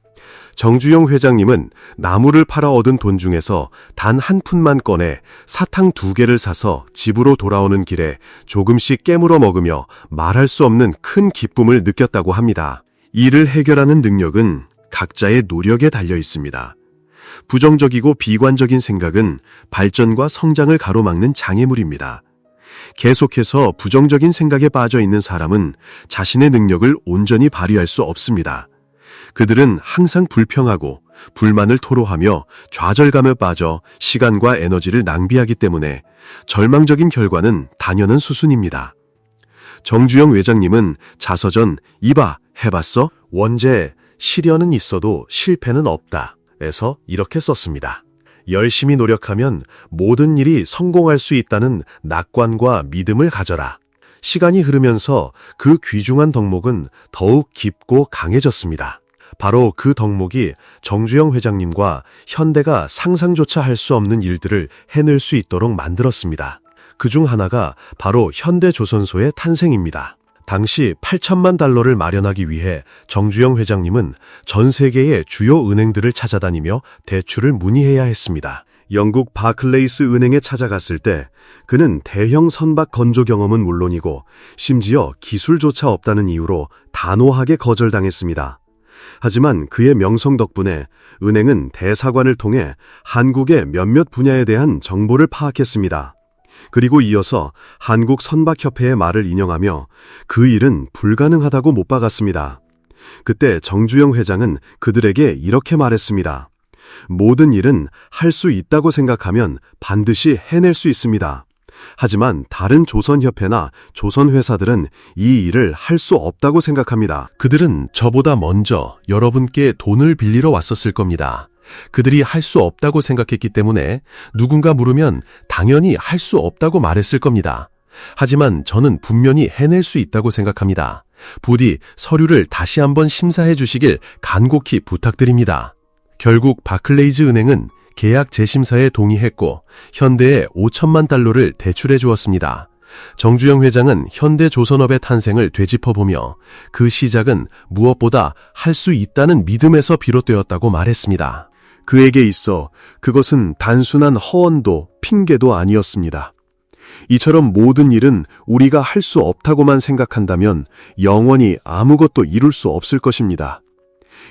정주영 회장님은 나무를 팔아 얻은 돈 중에서 단 한 푼만 꺼내 사탕 2개를 사서 집으로 돌아오는 길에 조금씩 깨물어 먹으며 말할 수 없는 큰 기쁨을 느꼈다고 합니다. 이를 해결하는 능력은 각자의 노력에 달려 있습니다. 부정적이고 비관적인 생각은 발전과 성장을 가로막는 장애물입니다. 계속해서 부정적인 생각에 빠져 있는 사람은 자신의 능력을 온전히 발휘할 수 없습니다. 그들은 항상 불평하고 불만을 토로하며 좌절감에 빠져 시간과 에너지를 낭비하기 때문에 절망적인 결과는 단연한 수순입니다. 정주영 회장님은 자서전 이봐 해봤어? 원제 시련은 있어도 실패는 없다 에서 이렇게 썼습니다. 열심히 노력하면 모든 일이 성공할 수 있다는 낙관과 믿음을 가져라. 시간이 흐르면서 그 귀중한 덕목은 더욱 깊고 강해졌습니다. 바로 그 덕목이 정주영 회장님과 현대가 상상조차 할 수 없는 일들을 해낼 수 있도록 만들었습니다. 그중 하나가 바로 현대조선소의 탄생입니다. 당시 8천만 달러를 마련하기 위해 정주영 회장님은 전 세계의 주요 은행들을 찾아다니며 대출을 문의해야 했습니다. 영국 바클레이스 은행에 찾아갔을 때 그는 대형 선박 건조 경험은 물론이고 심지어 기술조차 없다는 이유로 단호하게 거절당했습니다. 하지만 그의 명성 덕분에 은행은 대사관을 통해 한국의 몇몇 분야에 대한 정보를 파악했습니다. 그리고 이어서 한국선박협회의 말을 인용하며 그 일은 불가능하다고 못 박았습니다. 그때 정주영 회장은 그들에게 이렇게 말했습니다. 모든 일은 할 수 있다고 생각하면 반드시 해낼 수 있습니다. 하지만 다른 조선협회나 조선회사들은 이 일을 할 수 없다고 생각합니다. 그들은 저보다 먼저 여러분께 돈을 빌리러 왔었을 겁니다. 그들이 할 수 없다고 생각했기 때문에 누군가 물으면 당연히 할 수 없다고 말했을 겁니다. 하지만 저는 분명히 해낼 수 있다고 생각합니다. 부디 서류를 다시 한번 심사해 주시길 간곡히 부탁드립니다. 결국 바클레이즈 은행은 계약 재심사에 동의했고 현대에 5천만 달러를 대출해 주었습니다. 정주영 회장은 현대조선업의 탄생을 되짚어보며 그 시작은 무엇보다 할 수 있다는 믿음에서 비롯되었다고 말했습니다. 그에게 있어 그것은 단순한 허언도 핑계도 아니었습니다. 이처럼 모든 일은 우리가 할 수 없다고만 생각한다면 영원히 아무것도 이룰 수 없을 것입니다.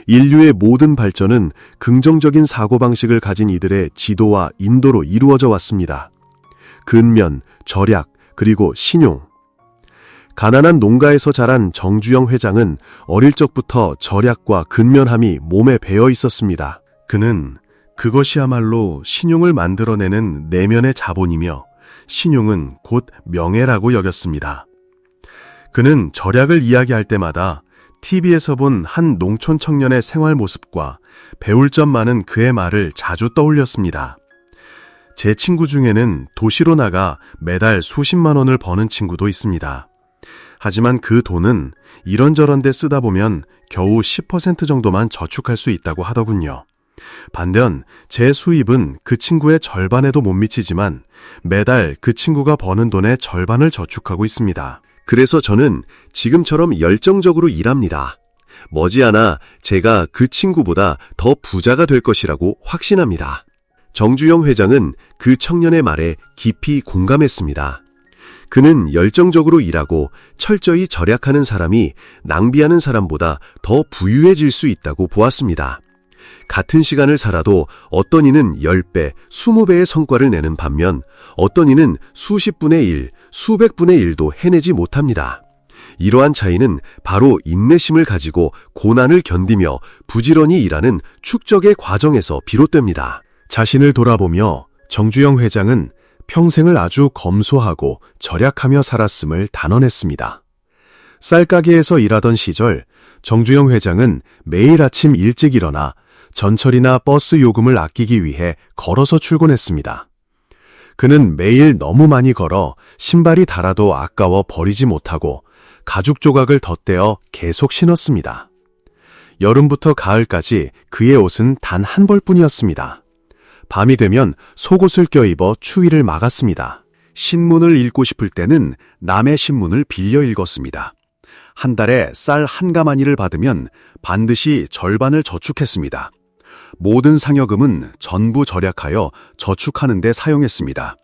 인류의 모든 발전은 긍정적인 사고방식을 가진 이들의 지도와 인도로 이루어져 왔습니다. 근면, 절약, 그리고 신용. 가난한 농가에서 자란 정주영 회장은 어릴 적부터 절약과 근면함이 몸에 배어 있었습니다. 그는 그것이야말로 신용을 만들어내는 내면의 자본이며 신용은 곧 명예라고 여겼습니다. 그는 절약을 이야기할 때마다 TV에서 본 한 농촌 청년의 생활 모습과 배울 점 많은 그의 말을 자주 떠올렸습니다. 제 친구 중에는 도시로 나가 매달 수십만 원을 버는 친구도 있습니다. 하지만 그 돈은 이런저런 데 쓰다 보면 겨우 10% 정도만 저축할 수 있다고 하더군요. 반면 제 수입은 그 친구의 절반에도 못 미치지만 매달 그 친구가 버는 돈의 절반을 저축하고 있습니다. 그래서 저는 지금처럼 열정적으로 일합니다. 머지않아 제가 그 친구보다 더 부자가 될 것이라고 확신합니다. 정주영 회장은 그 청년의 말에 깊이 공감했습니다. 그는 열정적으로 일하고 철저히 절약하는 사람이 낭비하는 사람보다 더 부유해질 수 있다고 보았습니다. 같은 시간을 살아도 어떤 이는 10배, 20배의 성과를 내는 반면 어떤 이는 수십 분의 1, 수백 분의 1도 해내지 못합니다. 이러한 차이는 바로 인내심을 가지고 고난을 견디며 부지런히 일하는 축적의 과정에서 비롯됩니다. 자신을 돌아보며 정주영 회장은 평생을 아주 검소하고 절약하며 살았음을 단언했습니다. 쌀가게에서 일하던 시절 정주영 회장은 매일 아침 일찍 일어나 전철이나 버스 요금을 아끼기 위해 걸어서 출근했습니다. 그는 매일 너무 많이 걸어 신발이 닳아도 아까워 버리지 못하고 가죽 조각을 덧대어 계속 신었습니다. 여름부터 가을까지 그의 옷은 단 한 벌뿐이었습니다. 밤이 되면 속옷을 껴입어 추위를 막았습니다. 신문을 읽고 싶을 때는 남의 신문을 빌려 읽었습니다. 한 달에 쌀 한 가마니를 받으면 반드시 절반을 저축했습니다. 모든 상여금은 전부 절약하여 저축하는 데 사용했습니다.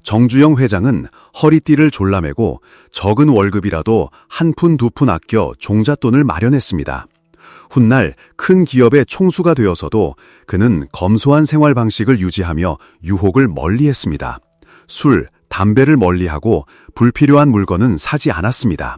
정주영 회장은 허리띠를 졸라매고 적은 월급이라도 한 푼 두 푼 아껴 종잣돈을 마련했습니다. 훗날 큰 기업의 총수가 되어서도 그는 검소한 생활 방식을 유지하며 유혹을 멀리했습니다. 술, 담배를 멀리하고 불필요한 물건은 사지 않았습니다.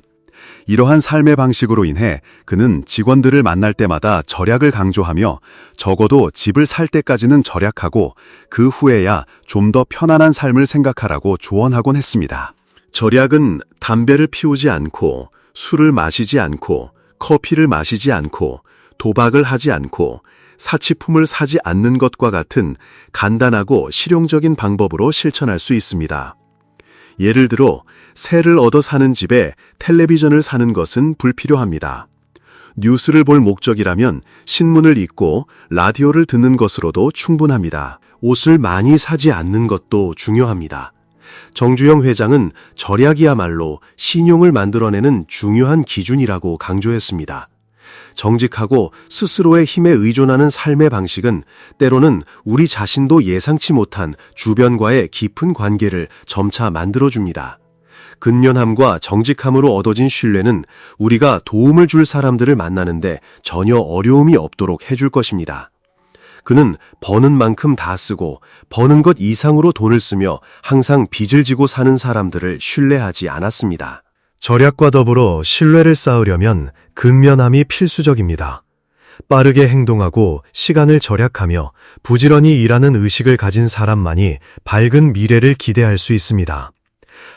이러한 삶의 방식으로 인해 그는 직원들을 만날 때마다 절약을 강조하며 적어도 집을 살 때까지는 절약하고 그 후에야 좀 더 편안한 삶을 생각하라고 조언하곤 했습니다. 절약은 담배를 피우지 않고 술을 마시지 않고 커피를 마시지 않고 도박을 하지 않고 사치품을 사지 않는 것과 같은 간단하고 실용적인 방법으로 실천할 수 있습니다. 예를 들어 새를 얻어 사는 집에 텔레비전을 사는 것은 불필요합니다. 뉴스를 볼 목적이라면 신문을 읽고 라디오를 듣는 것으로도 충분합니다. 옷을 많이 사지 않는 것도 중요합니다. 정주영 회장은 절약이야말로 신용을 만들어내는 중요한 기준이라고 강조했습니다. 정직하고 스스로의 힘에 의존하는 삶의 방식은 때로는 우리 자신도 예상치 못한 주변과의 깊은 관계를 점차 만들어줍니다. 근면함과 정직함으로 얻어진 신뢰는 우리가 도움을 줄 사람들을 만나는데 전혀 어려움이 없도록 해줄 것입니다. 그는 버는 만큼 다 쓰고 버는 것 이상으로 돈을 쓰며 항상 빚을 지고 사는 사람들을 신뢰하지 않았습니다. 절약과 더불어 신뢰를 쌓으려면 근면함이 필수적입니다. 빠르게 행동하고 시간을 절약하며 부지런히 일하는 의식을 가진 사람만이 밝은 미래를 기대할 수 있습니다.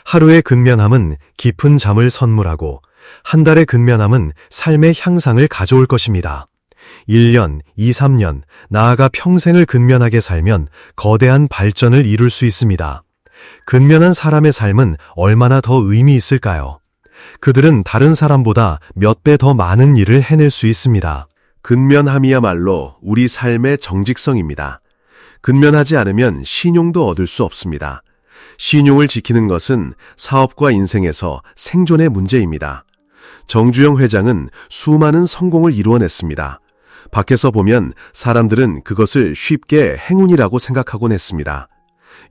하루의 근면함은 깊은 잠을 선물하고 한 달의 근면함은 삶의 향상을 가져올 것입니다. 1년, 2, 3년, 나아가 평생을 근면하게 살면 거대한 발전을 이룰 수 있습니다. 근면한 사람의 삶은 얼마나 더 의미 있을까요? 그들은 다른 사람보다 몇 배 더 많은 일을 해낼 수 있습니다. 근면함이야말로 우리 삶의 정직성입니다. 근면하지 않으면 신용도 얻을 수 없습니다. 신용을 지키는 것은 사업과 인생에서 생존의 문제입니다. 정주영 회장은 수많은 성공을 이루어냈습니다. 밖에서 보면 사람들은 그것을 쉽게 행운이라고 생각하곤 했습니다.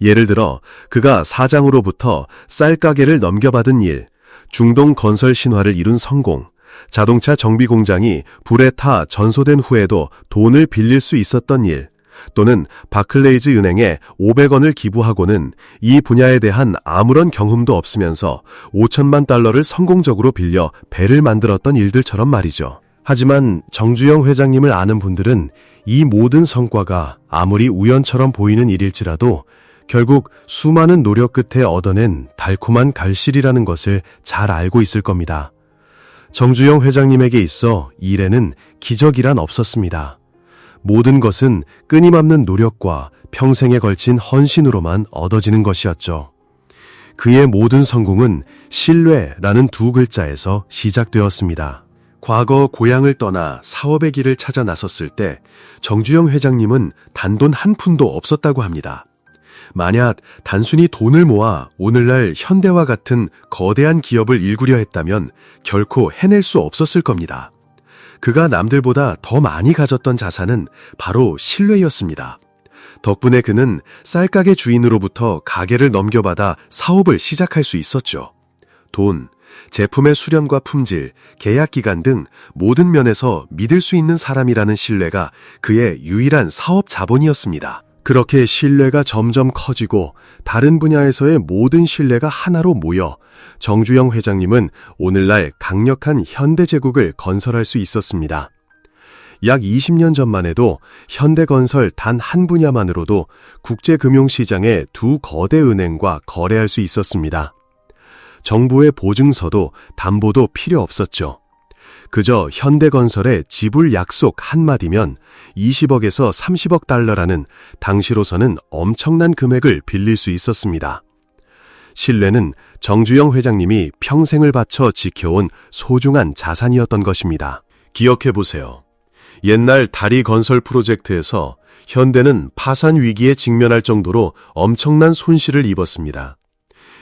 예를 들어 그가 사장으로부터 쌀가게를 넘겨받은 일, 중동 건설 신화를 이룬 성공, 자동차 정비 공장이 불에 타 전소된 후에도 돈을 빌릴 수 있었던 일, 또는 바클레이즈 은행에 500원을 기부하고는 이 분야에 대한 아무런 경험도 없으면서 5천만 달러를 성공적으로 빌려 배를 만들었던 일들처럼 말이죠. 하지만 정주영 회장님을 아는 분들은 이 모든 성과가 아무리 우연처럼 보이는 일일지라도 결국 수많은 노력 끝에 얻어낸 달콤한 결실이라는 것을 잘 알고 있을 겁니다. 정주영 회장님에게 있어 일에는 기적이란 없었습니다. 모든 것은 끊임없는 노력과 평생에 걸친 헌신으로만 얻어지는 것이었죠. 그의 모든 성공은 신뢰라는 두 글자에서 시작되었습니다. 과거 고향을 떠나 사업의 길을 찾아 나섰을 때 정주영 회장님은 단돈 한 푼도 없었다고 합니다. 만약 단순히 돈을 모아 오늘날 현대와 같은 거대한 기업을 일구려 했다면 결코 해낼 수 없었을 겁니다. 그가 남들보다 더 많이 가졌던 자산은 바로 신뢰였습니다. 덕분에 그는 쌀가게 주인으로부터 가게를 넘겨받아 사업을 시작할 수 있었죠. 돈, 제품의 수량과 품질, 계약 기간 등 모든 면에서 믿을 수 있는 사람이라는 신뢰가 그의 유일한 사업 자본이었습니다. 그렇게 신뢰가 점점 커지고 다른 분야에서의 모든 신뢰가 하나로 모여 정주영 회장님은 오늘날 강력한 현대제국을 건설할 수 있었습니다. 약 20년 전만 해도 현대건설 단 한 분야만으로도 국제금융시장의 두 거대 은행과 거래할 수 있었습니다. 정부의 보증서도 담보도 필요 없었죠. 그저 현대건설의 지불 약속 한마디면 20억에서 30억 달러라는 당시로서는 엄청난 금액을 빌릴 수 있었습니다. 신뢰는 정주영 회장님이 평생을 바쳐 지켜온 소중한 자산이었던 것입니다. 기억해보세요. 옛날 다리 건설 프로젝트에서 현대는 파산 위기에 직면할 정도로 엄청난 손실을 입었습니다.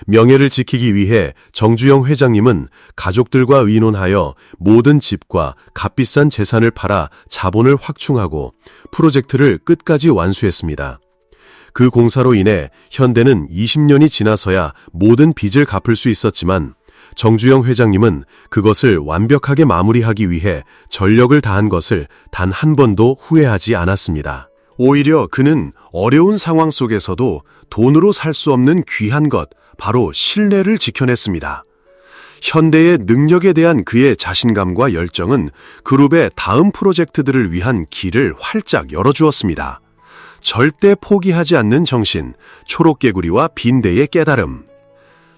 명예를 지키기 위해 정주영 회장님은 가족들과 의논하여 모든 집과 값비싼 재산을 팔아 자본을 확충하고 프로젝트를 끝까지 완수했습니다. 그 공사로 인해 현대는 20년이 지나서야 모든 빚을 갚을 수 있었지만 정주영 회장님은 그것을 완벽하게 마무리하기 위해 전력을 다한 것을 단 한 번도 후회하지 않았습니다. 오히려 그는 어려운 상황 속에서도 돈으로 살 수 없는 귀한 것, 바로 신뢰를 지켜냈습니다. 현대의 능력에 대한 그의 자신감과 열정은 그룹의 다음 프로젝트들을 위한 길을 활짝 열어주었습니다. 절대 포기하지 않는 정신, 초록개구리와 빈대의 깨달음.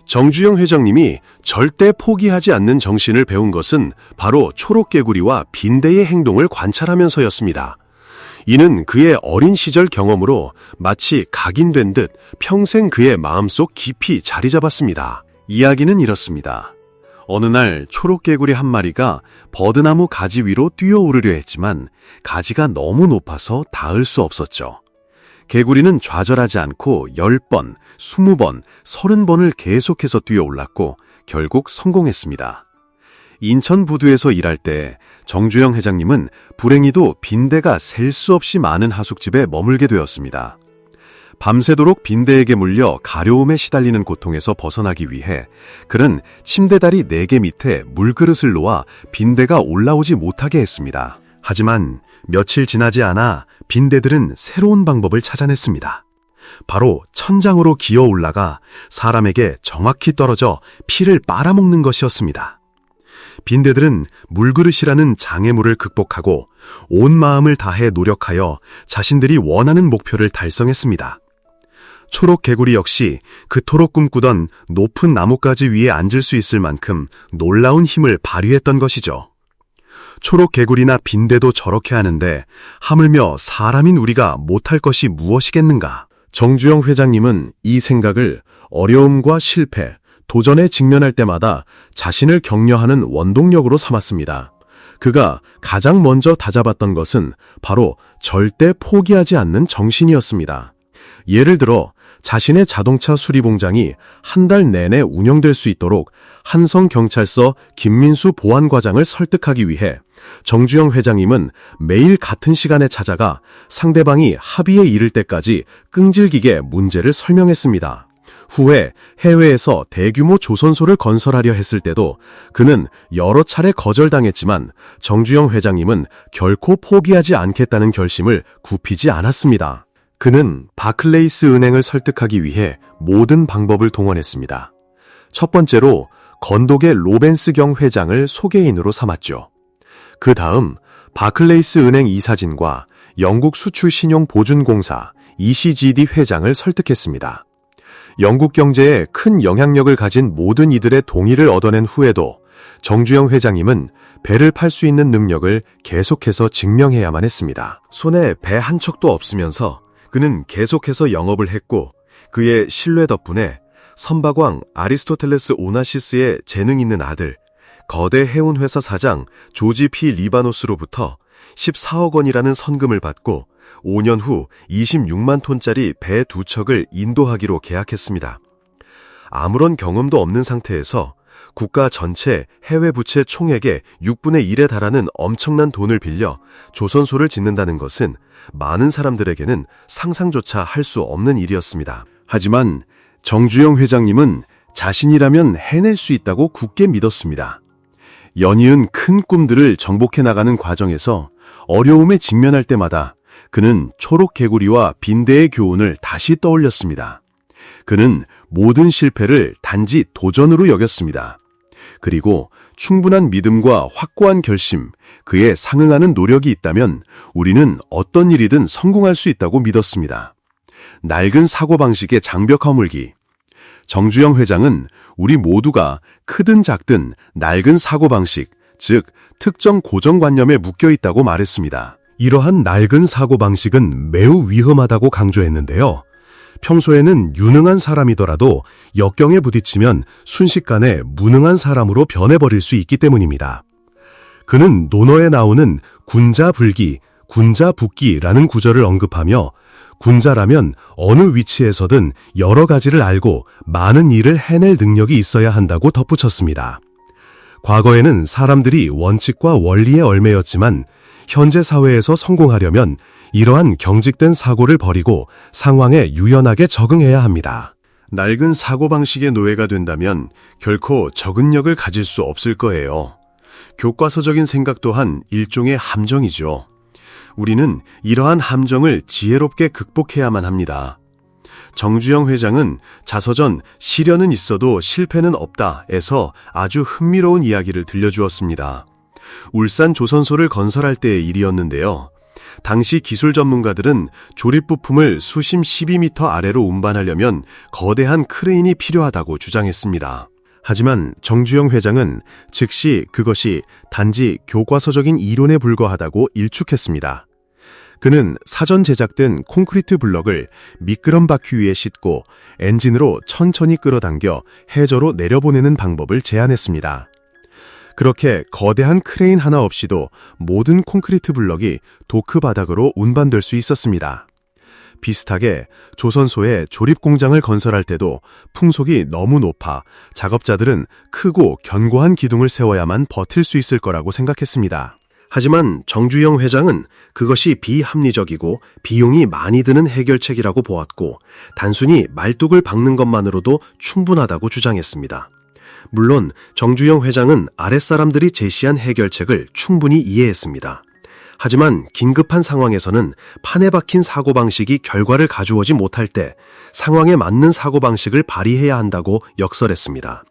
정주영 회장님이 절대 포기하지 않는 정신을 배운 것은 바로 초록개구리와 빈대의 행동을 관찰하면서였습니다. 이는 그의 어린 시절 경험으로 마치 각인된 듯 평생 그의 마음속 깊이 자리 잡았습니다. 이야기는 이렇습니다. 어느 날 초록개구리 한 마리가 버드나무 가지 위로 뛰어오르려 했지만 가지가 너무 높아서 닿을 수 없었죠. 개구리는 좌절하지 않고 10번, 20번, 30번을 계속해서 뛰어올랐고 결국 성공했습니다. 인천 부두에서 일할 때 정주영 회장님은 불행히도 빈대가 셀 수 없이 많은 하숙집에 머물게 되었습니다. 밤새도록 빈대에게 물려 가려움에 시달리는 고통에서 벗어나기 위해 그는 침대다리 4개 밑에 물그릇을 놓아 빈대가 올라오지 못하게 했습니다. 하지만 며칠 지나지 않아 빈대들은 새로운 방법을 찾아냈습니다. 바로 천장으로 기어 올라가 사람에게 정확히 떨어져 피를 빨아먹는 것이었습니다. 빈대들은 물그릇이라는 장애물을 극복하고 온 마음을 다해 노력하여 자신들이 원하는 목표를 달성했습니다. 초록개구리 역시 그토록 꿈꾸던 높은 나뭇가지 위에 앉을 수 있을 만큼 놀라운 힘을 발휘했던 것이죠. 초록개구리나 빈대도 저렇게 하는데 하물며 사람인 우리가 못할 것이 무엇이겠는가? 정주영 회장님은 이 생각을 어려움과 실패, 도전에 직면할 때마다 자신을 격려하는 원동력으로 삼았습니다. 그가 가장 먼저 다잡았던 것은 바로 절대 포기하지 않는 정신이었습니다. 예를 들어 자신의 자동차 수리 공장이 한 달 내내 운영될 수 있도록 한성경찰서 김민수 보안과장을 설득하기 위해 정주영 회장님은 매일 같은 시간에 찾아가 상대방이 합의에 이를 때까지 끈질기게 문제를 설명했습니다. 후에 해외에서 대규모 조선소를 건설하려 했을 때도 그는 여러 차례 거절당했지만 정주영 회장님은 결코 포기하지 않겠다는 결심을 굽히지 않았습니다. 그는 바클레이스 은행을 설득하기 위해 모든 방법을 동원했습니다. 첫 번째로 건독의 로벤스경 회장을 소개인으로 삼았죠. 그 다음 바클레이스 은행 이사진과 영국 수출신용보증공사 ECGD 회장을 설득했습니다. 영국 경제에 큰 영향력을 가진 모든 이들의 동의를 얻어낸 후에도 정주영 회장님은 배를 팔 수 있는 능력을 계속해서 증명해야만 했습니다. 손에 배 한 척도 없으면서 그는 계속해서 영업을 했고 그의 신뢰 덕분에 선박왕 아리스토텔레스 오나시스의 재능 있는 아들, 거대 해운회사 사장 조지 P. 리바노스로부터 14억 원이라는 선금을 받고 5년 후 26만 톤짜리 배 2척을 인도하기로 계약했습니다. 아무런 경험도 없는 상태에서 국가 전체 해외 부채 총액의 6분의 1에 달하는 엄청난 돈을 빌려 조선소를 짓는다는 것은 많은 사람들에게는 상상조차 할 수 없는 일이었습니다. 하지만 정주영 회장님은 자신이라면 해낼 수 있다고 굳게 믿었습니다. 연이은 큰 꿈들을 정복해 나가는 과정에서 어려움에 직면할 때마다 그는 초록 개구리와 빈대의 교훈을 다시 떠올렸습니다. 그는 모든 실패를 단지 도전으로 여겼습니다. 그리고 충분한 믿음과 확고한 결심, 그에 상응하는 노력이 있다면 우리는 어떤 일이든 성공할 수 있다고 믿었습니다. 낡은 사고방식의 장벽 허물기. 정주영 회장은 우리 모두가 크든 작든 낡은 사고방식, 즉 특정 고정관념에 묶여 있다고 말했습니다. 이러한 낡은 사고방식은 매우 위험하다고 강조했는데요. 평소에는 유능한 사람이더라도 역경에 부딪히면 순식간에 무능한 사람으로 변해버릴 수 있기 때문입니다. 그는 논어에 나오는 군자불기, 군자북기라는 구절을 언급하며 군자라면 어느 위치에서든 여러 가지를 알고 많은 일을 해낼 능력이 있어야 한다고 덧붙였습니다. 과거에는 사람들이 원칙과 원리에 얽매였지만 현재 사회에서 성공하려면 이러한 경직된 사고를 버리고 상황에 유연하게 적응해야 합니다. 낡은 사고방식의 노예가 된다면 결코 적응력을 가질 수 없을 거예요. 교과서적인 생각 또한 일종의 함정이죠. 우리는 이러한 함정을 지혜롭게 극복해야만 합니다. 정주영 회장은 자서전 시련은 있어도 실패는 없다에서 아주 흥미로운 이야기를 들려주었습니다. 울산 조선소를 건설할 때의 일이었는데요. 당시 기술 전문가들은 조립 부품을 수심 12m 아래로 운반하려면 거대한 크레인이 필요하다고 주장했습니다. 하지만 정주영 회장은 즉시 그것이 단지 교과서적인 이론에 불과하다고 일축했습니다. 그는 사전 제작된 콘크리트 블럭을 미끄럼 바퀴 위에 싣고 엔진으로 천천히 끌어당겨 해저로 내려보내는 방법을 제안했습니다. 그렇게 거대한 크레인 하나 없이도 모든 콘크리트 블럭이 도크 바닥으로 운반될 수 있었습니다. 비슷하게 조선소에 조립 공장을 건설할 때도 풍속이 너무 높아 작업자들은 크고 견고한 기둥을 세워야만 버틸 수 있을 거라고 생각했습니다. 하지만 정주영 회장은 그것이 비합리적이고 비용이 많이 드는 해결책이라고 보았고 단순히 말뚝을 박는 것만으로도 충분하다고 주장했습니다. 물론 정주영 회장은 아랫사람들이 제시한 해결책을 충분히 이해했습니다. 하지만 긴급한 상황에서는 판에 박힌 사고방식이 결과를 가져오지 못할 때 상황에 맞는 사고방식을 발휘해야 한다고 역설했습니다.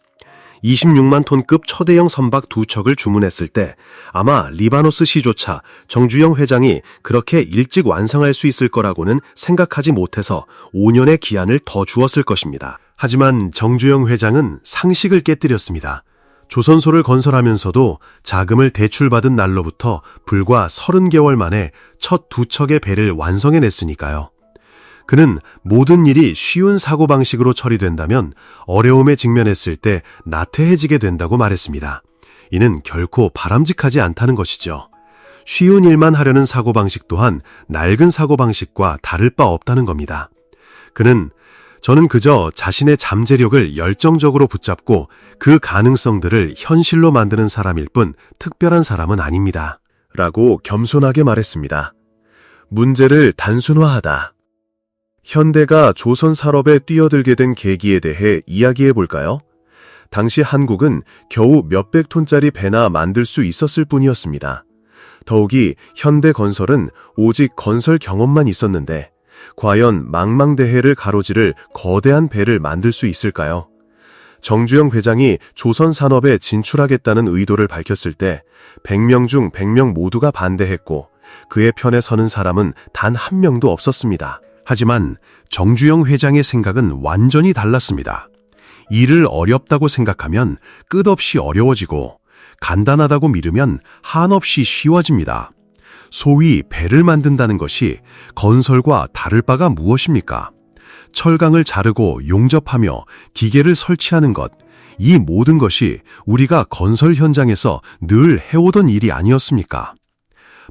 26만 톤급 초대형 선박 2척을 주문했을 때 아마 리바노스 시조차 정주영 회장이 그렇게 일찍 완성할 수 있을 거라고는 생각하지 못해서 5년의 기한을 더 주었을 것입니다. 하지만 정주영 회장은 상식을 깨뜨렸습니다. 조선소를 건설하면서도 자금을 대출받은 날로부터 불과 30개월 만에 첫 2척의 배를 완성해냈으니까요. 그는 모든 일이 쉬운 사고방식으로 처리된다면 어려움에 직면했을 때 나태해지게 된다고 말했습니다. 이는 결코 바람직하지 않다는 것이죠. 쉬운 일만 하려는 사고방식 또한 낡은 사고방식과 다를 바 없다는 겁니다. 저는 그저 자신의 잠재력을 열정적으로 붙잡고 그 가능성들을 현실로 만드는 사람일 뿐 특별한 사람은 아닙니다. 라고 겸손하게 말했습니다. 문제를 단순화하다. 현대가 조선 산업에 뛰어들게 된 계기에 대해 이야기해 볼까요? 당시 한국은 겨우 몇백 톤짜리 배나 만들 수 있었을 뿐이었습니다. 더욱이 현대 건설은 오직 건설 경험만 있었는데 과연 망망대해를 가로지를 거대한 배를 만들 수 있을까요? 정주영 회장이 조선 산업에 진출하겠다는 의도를 밝혔을 때 100명 중 100명 모두가 반대했고 그의 편에 서는 사람은 단 한 명도 없었습니다. 하지만 정주영 회장의 생각은 완전히 달랐습니다. 일을 어렵다고 생각하면 끝없이 어려워지고 간단하다고 믿으면 한없이 쉬워집니다. 소위 배를 만든다는 것이 건설과 다를 바가 무엇입니까? 철강을 자르고 용접하며 기계를 설치하는 것, 이 모든 것이 우리가 건설 현장에서 늘 해오던 일이 아니었습니까?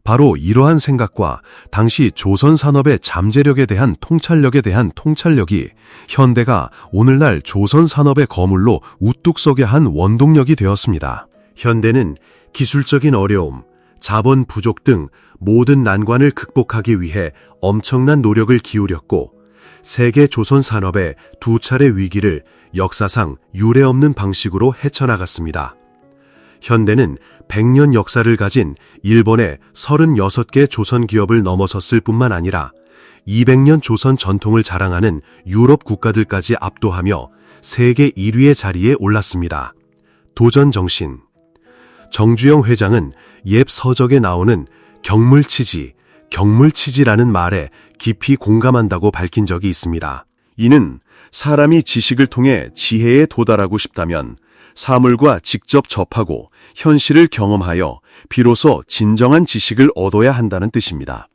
바로 이러한 생각과 당시 조선 산업의 잠재력에 대한 통찰력이 현대가 오늘날 조선 산업의 거물로 우뚝 서게 한 원동력이 되었습니다. 현대는 기술적인 어려움, 자본 부족 등 모든 난관을 극복하기 위해 엄청난 노력을 기울였고 세계 조선 산업의 두 차례 위기를 역사상 유례없는 방식으로 헤쳐나갔습니다. 현대는 100년 역사를 가진 일본의 36개 조선 기업을 넘어섰을 뿐만 아니라 200년 조선 전통을 자랑하는 유럽 국가들까지 압도하며 세계 1위의 자리에 올랐습니다. 도전 정신. 정주영 회장은 옛 서적에 나오는 경물치지라는 말에 깊이 공감한다고 밝힌 적이 있습니다. 이는 사람이 지식을 통해 지혜에 도달하고 싶다면 사물과 직접 접하고 현실을 경험하여 비로소 진정한 지식을 얻어야 한다는 뜻입니다.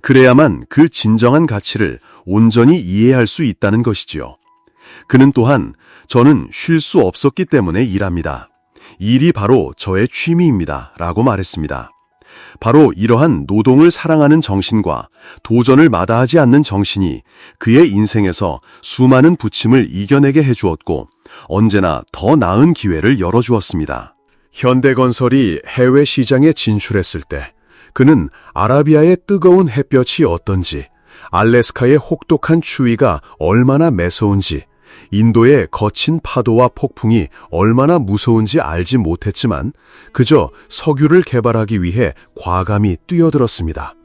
그래야만 그 진정한 가치를 온전히 이해할 수 있다는 것이지요. 그는 또한 저는 쉴 수 없었기 때문에 일합니다. 일이 바로 저의 취미입니다. 라고 말했습니다. 바로 이러한 노동을 사랑하는 정신과 도전을 마다하지 않는 정신이 그의 인생에서 수많은 부침을 이겨내게 해주었고 언제나 더 나은 기회를 열어주었습니다. 현대건설이 해외 시장에 진출했을 때 그는 아라비아의 뜨거운 햇볕이 어떤지, 알래스카의 혹독한 추위가 얼마나 매서운지, 인도의 거친 파도와 폭풍이 얼마나 무서운지 알지 못했지만 그저 석유를 개발하기 위해 과감히 뛰어들었습니다.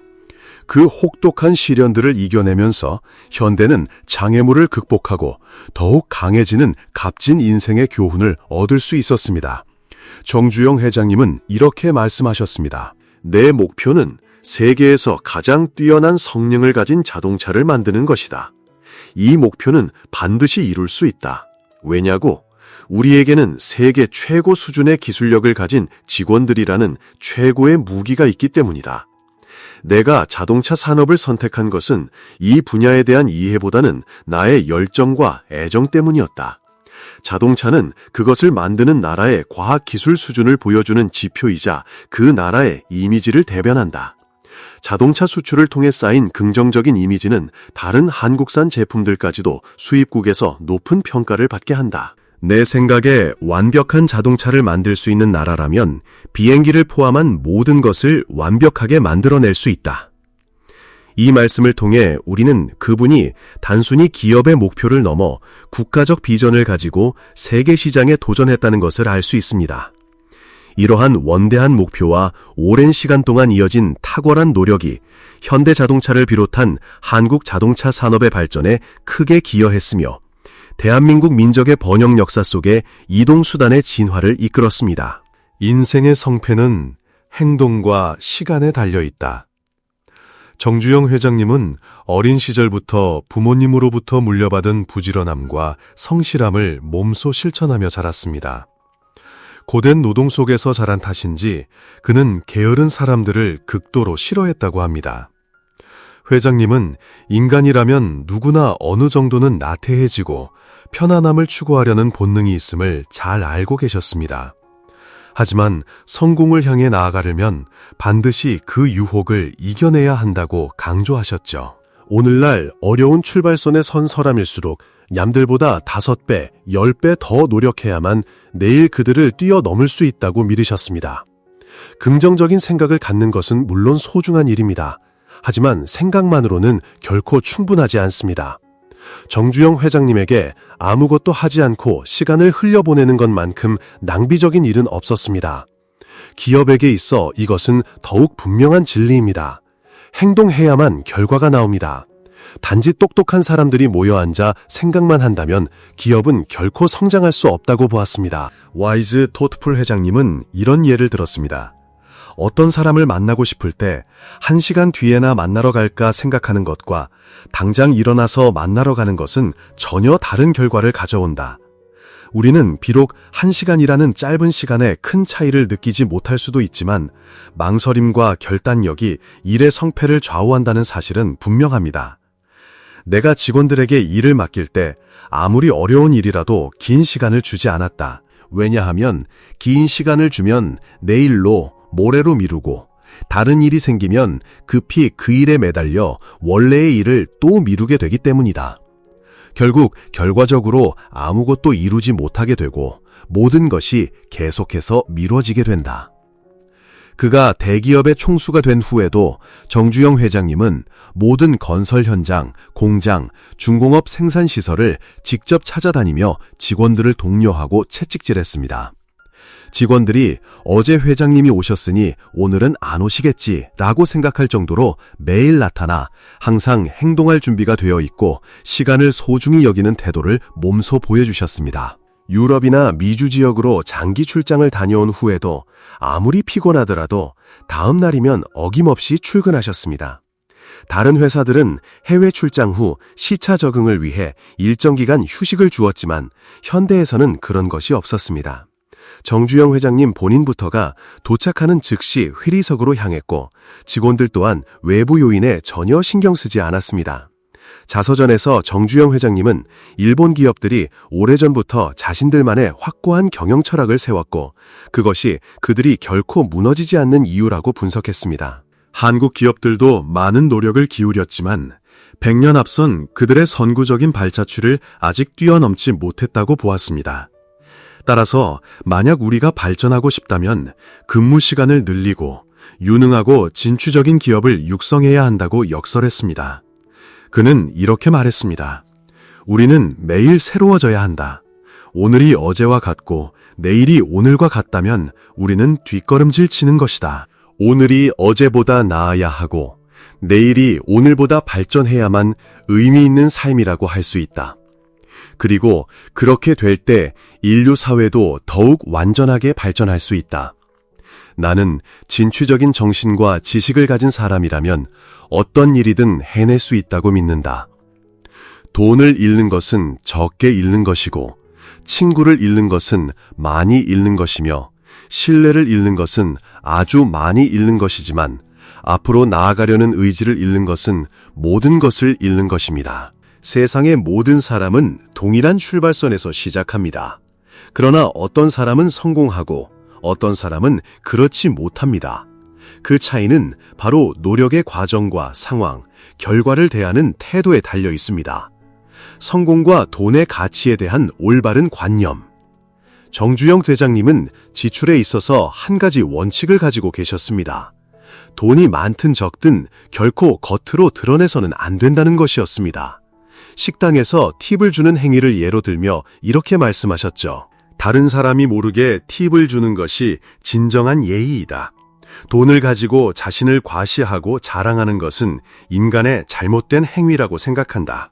그 혹독한 시련들을 이겨내면서 현대는 장애물을 극복하고 더욱 강해지는 값진 인생의 교훈을 얻을 수 있었습니다. 정주영 회장님은 이렇게 말씀하셨습니다. 내 목표는 세계에서 가장 뛰어난 성능을 가진 자동차를 만드는 것이다. 이 목표는 반드시 이룰 수 있다. 왜냐고? 우리에게는 세계 최고 수준의 기술력을 가진 직원들이라는 최고의 무기가 있기 때문이다. 내가 자동차 산업을 선택한 것은 이 분야에 대한 이해보다는 나의 열정과 애정 때문이었다. 자동차는 그것을 만드는 나라의 과학기술 수준을 보여주는 지표이자 그 나라의 이미지를 대변한다. 자동차 수출을 통해 쌓인 긍정적인 이미지는 다른 한국산 제품들까지도 수입국에서 높은 평가를 받게 한다. 내 생각에 완벽한 자동차를 만들 수 있는 나라라면 비행기를 포함한 모든 것을 완벽하게 만들어낼 수 있다. 이 말씀을 통해 우리는 그분이 단순히 기업의 목표를 넘어 국가적 비전을 가지고 세계 시장에 도전했다는 것을 알 수 있습니다. 이러한 원대한 목표와 오랜 시간 동안 이어진 탁월한 노력이 현대자동차를 비롯한 한국 자동차 산업의 발전에 크게 기여했으며 대한민국 민족의 번영 역사 속에 이동수단의 진화를 이끌었습니다. 인생의 성패는 행동과 시간에 달려있다. 정주영 회장님은 어린 시절부터 부모님으로부터 물려받은 부지런함과 성실함을 몸소 실천하며 자랐습니다. 고된 노동 속에서 자란 탓인지 그는 게으른 사람들을 극도로 싫어했다고 합니다. 회장님은 인간이라면 누구나 어느 정도는 나태해지고 편안함을 추구하려는 본능이 있음을 잘 알고 계셨습니다. 하지만 성공을 향해 나아가려면 반드시 그 유혹을 이겨내야 한다고 강조하셨죠. 오늘날 어려운 출발선에 선 사람일수록 남들보다 5배, 10배 더 노력해야만 내일 그들을 뛰어넘을 수 있다고 믿으셨습니다. 긍정적인 생각을 갖는 것은 물론 소중한 일입니다. 하지만 생각만으로는 결코 충분하지 않습니다. 정주영 회장님에게 아무것도 하지 않고 시간을 흘려보내는 것만큼 낭비적인 일은 없었습니다. 기업에게 있어 이것은 더욱 분명한 진리입니다. 행동해야만 결과가 나옵니다. 단지 똑똑한 사람들이 모여 앉아 생각만 한다면 기업은 결코 성장할 수 없다고 보았습니다. 와이즈 토트풀 회장님은 이런 예를 들었습니다. 어떤 사람을 만나고 싶을 때 1시간 뒤에나 만나러 갈까 생각하는 것과 당장 일어나서 만나러 가는 것은 전혀 다른 결과를 가져온다. 우리는 비록 1시간이라는 짧은 시간에 큰 차이를 느끼지 못할 수도 있지만 망설임과 결단력이 일의 성패를 좌우한다는 사실은 분명합니다. 내가 직원들에게 일을 맡길 때 아무리 어려운 일이라도 긴 시간을 주지 않았다. 왜냐하면 긴 시간을 주면 내일로, 모레로 미루고 다른 일이 생기면 급히 그 일에 매달려 원래의 일을 또 미루게 되기 때문이다. 결국 결과적으로 아무것도 이루지 못하게 되고 모든 것이 계속해서 미뤄지게 된다. 그가 대기업의 총수가 된 후에도 정주영 회장님은 모든 건설 현장, 공장, 중공업 생산시설을 직접 찾아다니며 직원들을 독려하고 채찍질했습니다. 직원들이 어제 회장님이 오셨으니 오늘은 안 오시겠지 라고 생각할 정도로 매일 나타나 항상 행동할 준비가 되어 있고 시간을 소중히 여기는 태도를 몸소 보여주셨습니다. 유럽이나 미주 지역으로 장기 출장을 다녀온 후에도 아무리 피곤하더라도 다음 날이면 어김없이 출근하셨습니다. 다른 회사들은 해외 출장 후 시차 적응을 위해 일정 기간 휴식을 주었지만 현대에서는 그런 것이 없었습니다. 정주영 회장님 본인부터가 도착하는 즉시 회의석으로 향했고 직원들 또한 외부 요인에 전혀 신경 쓰지 않았습니다. 자서전에서 정주영 회장님은 일본 기업들이 오래전부터 자신들만의 확고한 경영 철학을 세웠고 그것이 그들이 결코 무너지지 않는 이유라고 분석했습니다. 한국 기업들도 많은 노력을 기울였지만 100년 앞선 그들의 선구적인 발자취를 아직 뛰어넘지 못했다고 보았습니다. 따라서 만약 우리가 발전하고 싶다면 근무 시간을 늘리고 유능하고 진취적인 기업을 육성해야 한다고 역설했습니다. 그는 이렇게 말했습니다. 우리는 매일 새로워져야 한다. 오늘이 어제와 같고 내일이 오늘과 같다면 우리는 뒷걸음질 치는 것이다. 오늘이 어제보다 나아야 하고 내일이 오늘보다 발전해야만 의미 있는 삶이라고 할 수 있다. 그리고 그렇게 될 때 인류 사회도 더욱 완전하게 발전할 수 있다. 나는 진취적인 정신과 지식을 가진 사람이라면 어떤 일이든 해낼 수 있다고 믿는다. 돈을 잃는 것은 적게 잃는 것이고 친구를 잃는 것은 많이 잃는 것이며 신뢰를 잃는 것은 아주 많이 잃는 것이지만 앞으로 나아가려는 의지를 잃는 것은 모든 것을 잃는 것입니다. 세상의 모든 사람은 동일한 출발선에서 시작합니다. 그러나 어떤 사람은 성공하고 어떤 사람은 그렇지 못합니다. 그 차이는 바로 노력의 과정과 상황, 결과를 대하는 태도에 달려 있습니다. 성공과 돈의 가치에 대한 올바른 관념. 정주영 대장님은 지출에 있어서 한 가지 원칙을 가지고 계셨습니다. 돈이 많든 적든 결코 겉으로 드러내서는 안 된다는 것이었습니다. 식당에서 팁을 주는 행위를 예로 들며 이렇게 말씀하셨죠. 다른 사람이 모르게 팁을 주는 것이 진정한 예의이다. 돈을 가지고 자신을 과시하고 자랑하는 것은 인간의 잘못된 행위라고 생각한다.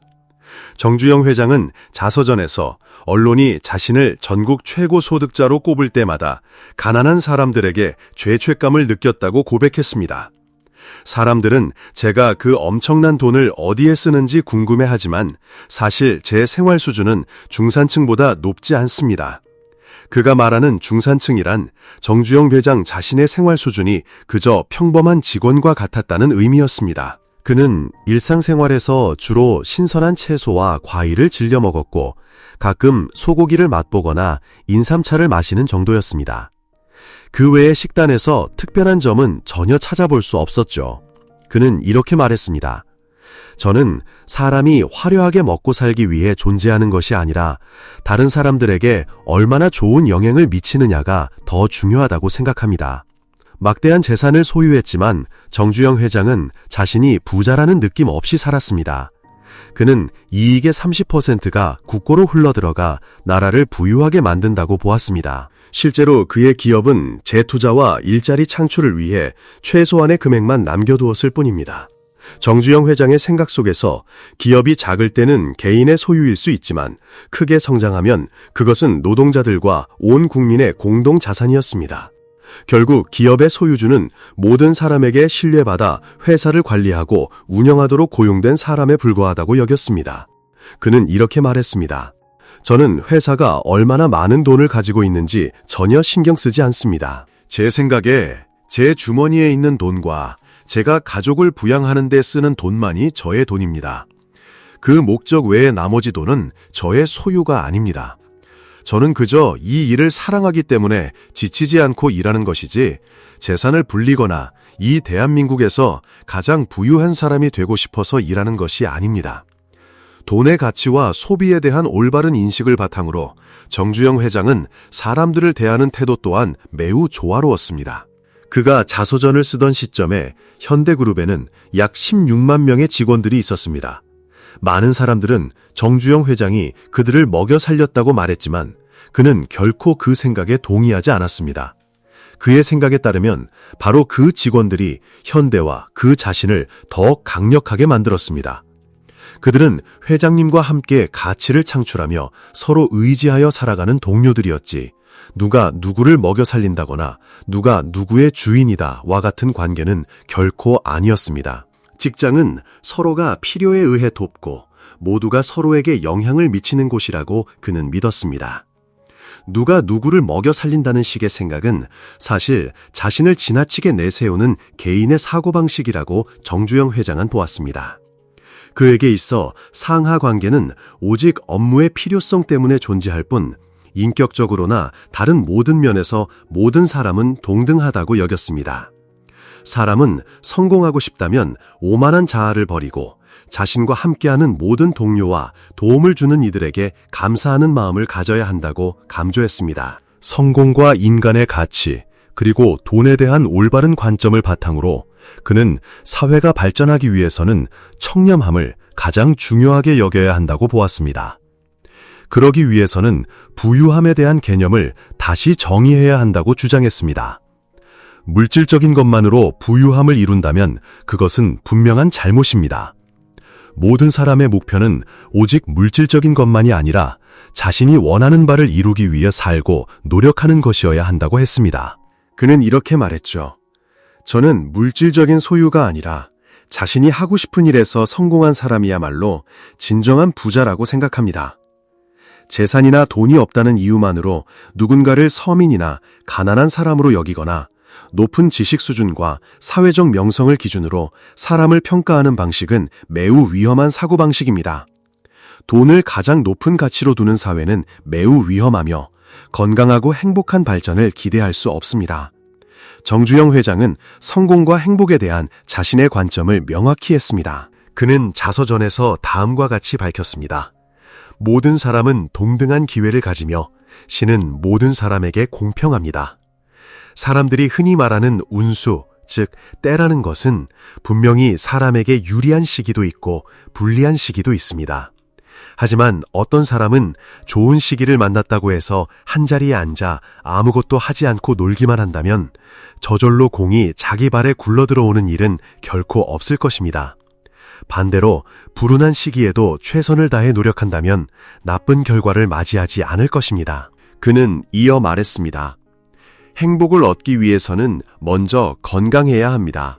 정주영 회장은 자서전에서 언론이 자신을 전국 최고 소득자로 꼽을 때마다 가난한 사람들에게 죄책감을 느꼈다고 고백했습니다. 사람들은 제가 그 엄청난 돈을 어디에 쓰는지 궁금해하지만 사실 제 생활 수준은 중산층보다 높지 않습니다. 그가 말하는 중산층이란 정주영 회장 자신의 생활 수준이 그저 평범한 직원과 같았다는 의미였습니다. 그는 일상생활에서 주로 신선한 채소와 과일을 즐겨 먹었고 가끔 소고기를 맛보거나 인삼차를 마시는 정도였습니다. 그 외의 식단에서 특별한 점은 전혀 찾아볼 수 없었죠. 그는 이렇게 말했습니다. 저는 사람이 화려하게 먹고 살기 위해 존재하는 것이 아니라 다른 사람들에게 얼마나 좋은 영향을 미치느냐가 더 중요하다고 생각합니다. 막대한 재산을 소유했지만 정주영 회장은 자신이 부자라는 느낌 없이 살았습니다. 그는 이익의 30%가 국고로 흘러들어가 나라를 부유하게 만든다고 보았습니다. 실제로 그의 기업은 재투자와 일자리 창출을 위해 최소한의 금액만 남겨두었을 뿐입니다. 정주영 회장의 생각 속에서 기업이 작을 때는 개인의 소유일 수 있지만 크게 성장하면 그것은 노동자들과 온 국민의 공동 자산이었습니다. 결국 기업의 소유주는 모든 사람에게 신뢰받아 회사를 관리하고 운영하도록 고용된 사람에 불과하다고 여겼습니다. 그는 이렇게 말했습니다. 저는 회사가 얼마나 많은 돈을 가지고 있는지 전혀 신경 쓰지 않습니다. 제 생각에 제 주머니에 있는 돈과 제가 가족을 부양하는 데 쓰는 돈만이 저의 돈입니다. 그 목적 외의 나머지 돈은 저의 소유가 아닙니다. 저는 그저 이 일을 사랑하기 때문에 지치지 않고 일하는 것이지 재산을 불리거나 이 대한민국에서 가장 부유한 사람이 되고 싶어서 일하는 것이 아닙니다. 돈의 가치와 소비에 대한 올바른 인식을 바탕으로 정주영 회장은 사람들을 대하는 태도 또한 매우 조화로웠습니다. 그가 자서전을 쓰던 시점에 현대그룹에는 약 16만 명의 직원들이 있었습니다. 많은 사람들은 정주영 회장이 그들을 먹여 살렸다고 말했지만 그는 결코 그 생각에 동의하지 않았습니다. 그의 생각에 따르면 바로 그 직원들이 현대와 그 자신을 더 강력하게 만들었습니다. 그들은 회장님과 함께 가치를 창출하며 서로 의지하여 살아가는 동료들이었지, 누가 누구를 먹여 살린다거나 누가 누구의 주인이다와 같은 관계는 결코 아니었습니다. 직장은 서로가 필요에 의해 돕고 모두가 서로에게 영향을 미치는 곳이라고 그는 믿었습니다. 누가 누구를 먹여 살린다는 식의 생각은 사실 자신을 지나치게 내세우는 개인의 사고방식이라고 정주영 회장은 보았습니다. 그에게 있어 상하 관계는 오직 업무의 필요성 때문에 존재할 뿐 인격적으로나 다른 모든 면에서 모든 사람은 동등하다고 여겼습니다. 사람은 성공하고 싶다면 오만한 자아를 버리고 자신과 함께하는 모든 동료와 도움을 주는 이들에게 감사하는 마음을 가져야 한다고 강조했습니다. 성공과 인간의 가치, 그리고 돈에 대한 올바른 관점을 바탕으로 그는 사회가 발전하기 위해서는 청렴함을 가장 중요하게 여겨야 한다고 보았습니다. 그러기 위해서는 부유함에 대한 개념을 다시 정의해야 한다고 주장했습니다. 물질적인 것만으로 부유함을 이룬다면 그것은 분명한 잘못입니다. 모든 사람의 목표는 오직 물질적인 것만이 아니라 자신이 원하는 바를 이루기 위해 살고 노력하는 것이어야 한다고 했습니다. 그는 이렇게 말했죠. 저는 물질적인 소유가 아니라 자신이 하고 싶은 일에서 성공한 사람이야말로 진정한 부자라고 생각합니다. 재산이나 돈이 없다는 이유만으로 누군가를 서민이나 가난한 사람으로 여기거나 높은 지식 수준과 사회적 명성을 기준으로 사람을 평가하는 방식은 매우 위험한 사고방식입니다. 돈을 가장 높은 가치로 두는 사회는 매우 위험하며 건강하고 행복한 발전을 기대할 수 없습니다. 정주영 회장은 성공과 행복에 대한 자신의 관점을 명확히 했습니다. 그는 자서전에서 다음과 같이 밝혔습니다. 모든 사람은 동등한 기회를 가지며 신은 모든 사람에게 공평합니다. 사람들이 흔히 말하는 운수, 즉 때라는 것은 분명히 사람에게 유리한 시기도 있고 불리한 시기도 있습니다. 하지만 어떤 사람은 좋은 시기를 만났다고 해서 한자리에 앉아 아무것도 하지 않고 놀기만 한다면 저절로 공이 자기 발에 굴러들어오는 일은 결코 없을 것입니다. 반대로 불운한 시기에도 최선을 다해 노력한다면 나쁜 결과를 맞이하지 않을 것입니다. 그는 이어 말했습니다. 행복을 얻기 위해서는 먼저 건강해야 합니다.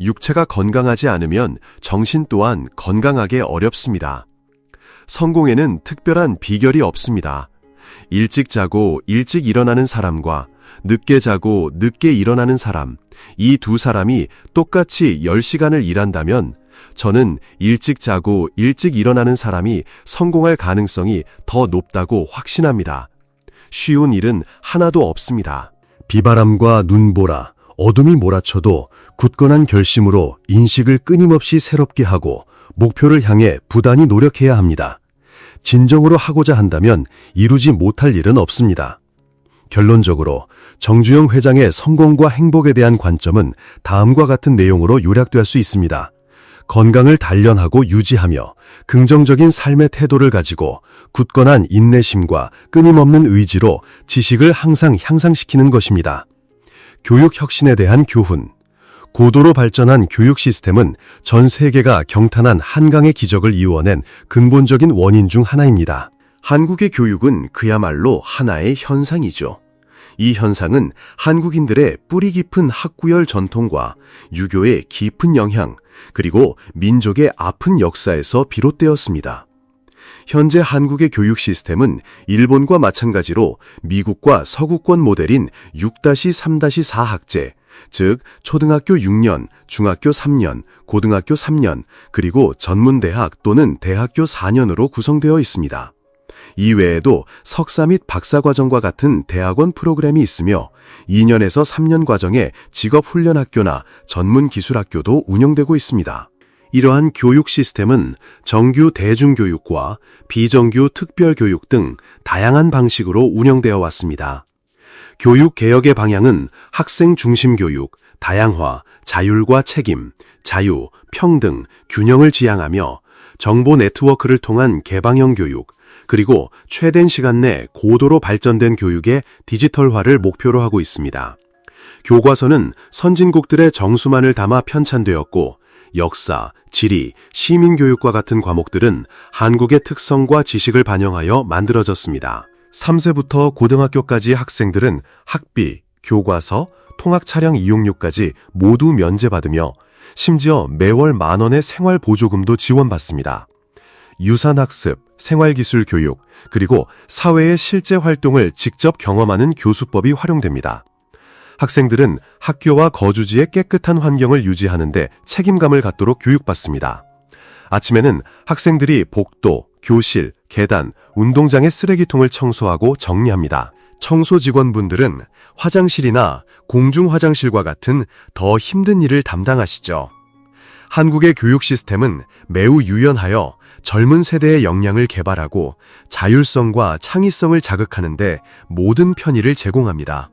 육체가 건강하지 않으면 정신 또한 건강하게 어렵습니다. 성공에는 특별한 비결이 없습니다. 일찍 자고 일찍 일어나는 사람과 늦게 자고 늦게 일어나는 사람, 이 두 사람이 똑같이 10시간을 일한다면 저는 일찍 자고 일찍 일어나는 사람이 성공할 가능성이 더 높다고 확신합니다. 쉬운 일은 하나도 없습니다. 비바람과 눈보라, 어둠이 몰아쳐도 굳건한 결심으로 인식을 끊임없이 새롭게 하고 목표를 향해 부단히 노력해야 합니다. 진정으로 하고자 한다면 이루지 못할 일은 없습니다. 결론적으로 정주영 회장의 성공과 행복에 대한 관점은 다음과 같은 내용으로 요약될 수 있습니다. 건강을 단련하고 유지하며 긍정적인 삶의 태도를 가지고 굳건한 인내심과 끊임없는 의지로 지식을 항상 향상시키는 것입니다. 교육 혁신에 대한 교훈. 고도로 발전한 교육 시스템은 전 세계가 경탄한 한강의 기적을 이루어낸 근본적인 원인 중 하나입니다. 한국의 교육은 그야말로 하나의 현상이죠. 이 현상은 한국인들의 뿌리 깊은 학구열 전통과 유교의 깊은 영향, 그리고 민족의 아픈 역사에서 비롯되었습니다. 현재 한국의 교육 시스템은 일본과 마찬가지로 미국과 서구권 모델인 6-3-4 학제, 즉 초등학교 6년, 중학교 3년, 고등학교 3년, 그리고 전문대학 또는 대학교 4년으로 구성되어 있습니다. 이외에도 석사 및 박사과정과 같은 대학원 프로그램이 있으며 2년에서 3년 과정의 직업훈련학교나 전문기술학교도 운영되고 있습니다. 이러한 교육 시스템은 정규 대중교육과 비정규 특별교육 등 다양한 방식으로 운영되어 왔습니다. 교육개혁의 방향은 학생 중심 교육, 다양화, 자율과 책임, 자유, 평등, 균형을 지향하며 정보 네트워크를 통한 개방형 교육, 그리고 최대 시간 내 고도로 발전된 교육의 디지털화를 목표로 하고 있습니다. 교과서는 선진국들의 정수만을 담아 편찬되었고 역사, 지리, 시민교육과 같은 과목들은 한국의 특성과 지식을 반영하여 만들어졌습니다. 3세부터 고등학교까지 학생들은 학비, 교과서, 통학차량 이용료까지 모두 면제받으며 심지어 매월 10,000원의 생활보조금도 지원받습니다. 유산학습, 생활기술 교육, 그리고 사회의 실제 활동을 직접 경험하는 교수법이 활용됩니다. 학생들은 학교와 거주지의 깨끗한 환경을 유지하는 데 책임감을 갖도록 교육받습니다. 아침에는 학생들이 복도, 교실, 계단, 운동장의 쓰레기통을 청소하고 정리합니다. 청소 직원분들은 화장실이나 공중화장실과 같은 더 힘든 일을 담당하시죠. 한국의 교육 시스템은 매우 유연하여 젊은 세대의 역량을 개발하고 자율성과 창의성을 자극하는 데 모든 편의를 제공합니다.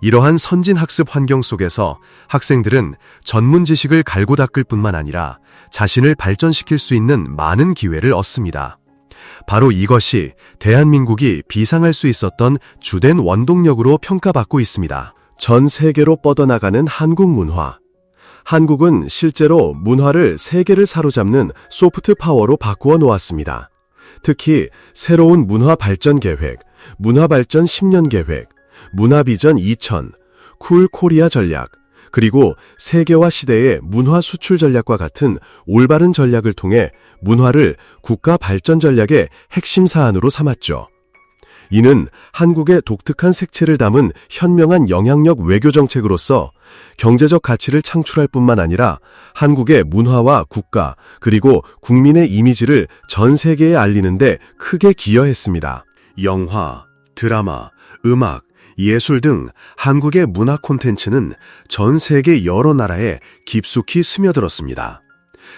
이러한 선진 학습 환경 속에서 학생들은 전문 지식을 갈고 닦을 뿐만 아니라 자신을 발전시킬 수 있는 많은 기회를 얻습니다. 바로 이것이 대한민국이 비상할 수 있었던 주된 원동력으로 평가받고 있습니다. 전 세계로 뻗어나가는 한국 문화. 한국은 실제로 문화를 세계를 사로잡는 소프트 파워로 바꾸어 놓았습니다. 특히 새로운 문화 발전 계획, 문화 발전 10년 계획, 문화 비전 2000, 쿨 코리아 전략, 그리고 세계화 시대의 문화 수출 전략과 같은 올바른 전략을 통해 문화를 국가 발전 전략의 핵심 사안으로 삼았죠. 이는 한국의 독특한 색채를 담은 현명한 영향력 외교 정책으로서 경제적 가치를 창출할 뿐만 아니라 한국의 문화와 국가 그리고 국민의 이미지를 전 세계에 알리는 데 크게 기여했습니다. 영화, 드라마, 음악, 예술 등 한국의 문화 콘텐츠는 전 세계 여러 나라에 깊숙이 스며들었습니다.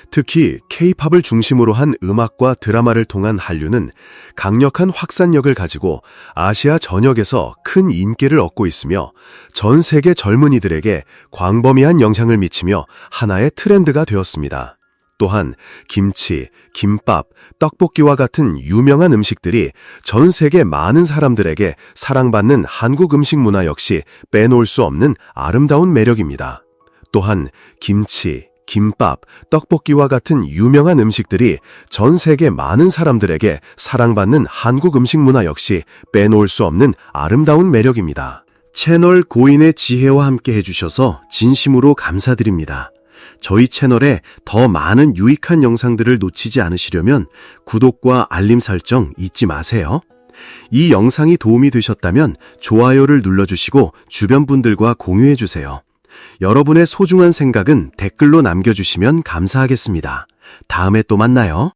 특히 K-팝을 중심으로 한 음악과 드라마를 통한 한류는 강력한 확산력을 가지고 아시아 전역에서 큰 인기를 얻고 있으며 전 세계 젊은이들에게 광범위한 영향을 미치며 하나의 트렌드가 되었습니다. 또한 김치, 김밥, 떡볶이와 같은 유명한 음식들이 전 세계 많은 사람들에게 사랑받는 한국 음식 문화 역시 빼놓을 수 없는 아름다운 매력입니다. 또한 김치, 김밥, 떡볶이와 같은 유명한 음식들이 전 세계 많은 사람들에게 사랑받는 한국 음식 문화 역시 빼놓을 수 없는 아름다운 매력입니다. 채널 고인의 지혜와 함께 해주셔서 진심으로 감사드립니다. 저희 채널에 더 많은 유익한 영상들을 놓치지 않으시려면 구독과 알림 설정 잊지 마세요. 이 영상이 도움이 되셨다면 좋아요를 눌러주시고 주변 분들과 공유해주세요. 여러분의 소중한 생각은 댓글로 남겨주시면 감사하겠습니다. 다음에 또 만나요.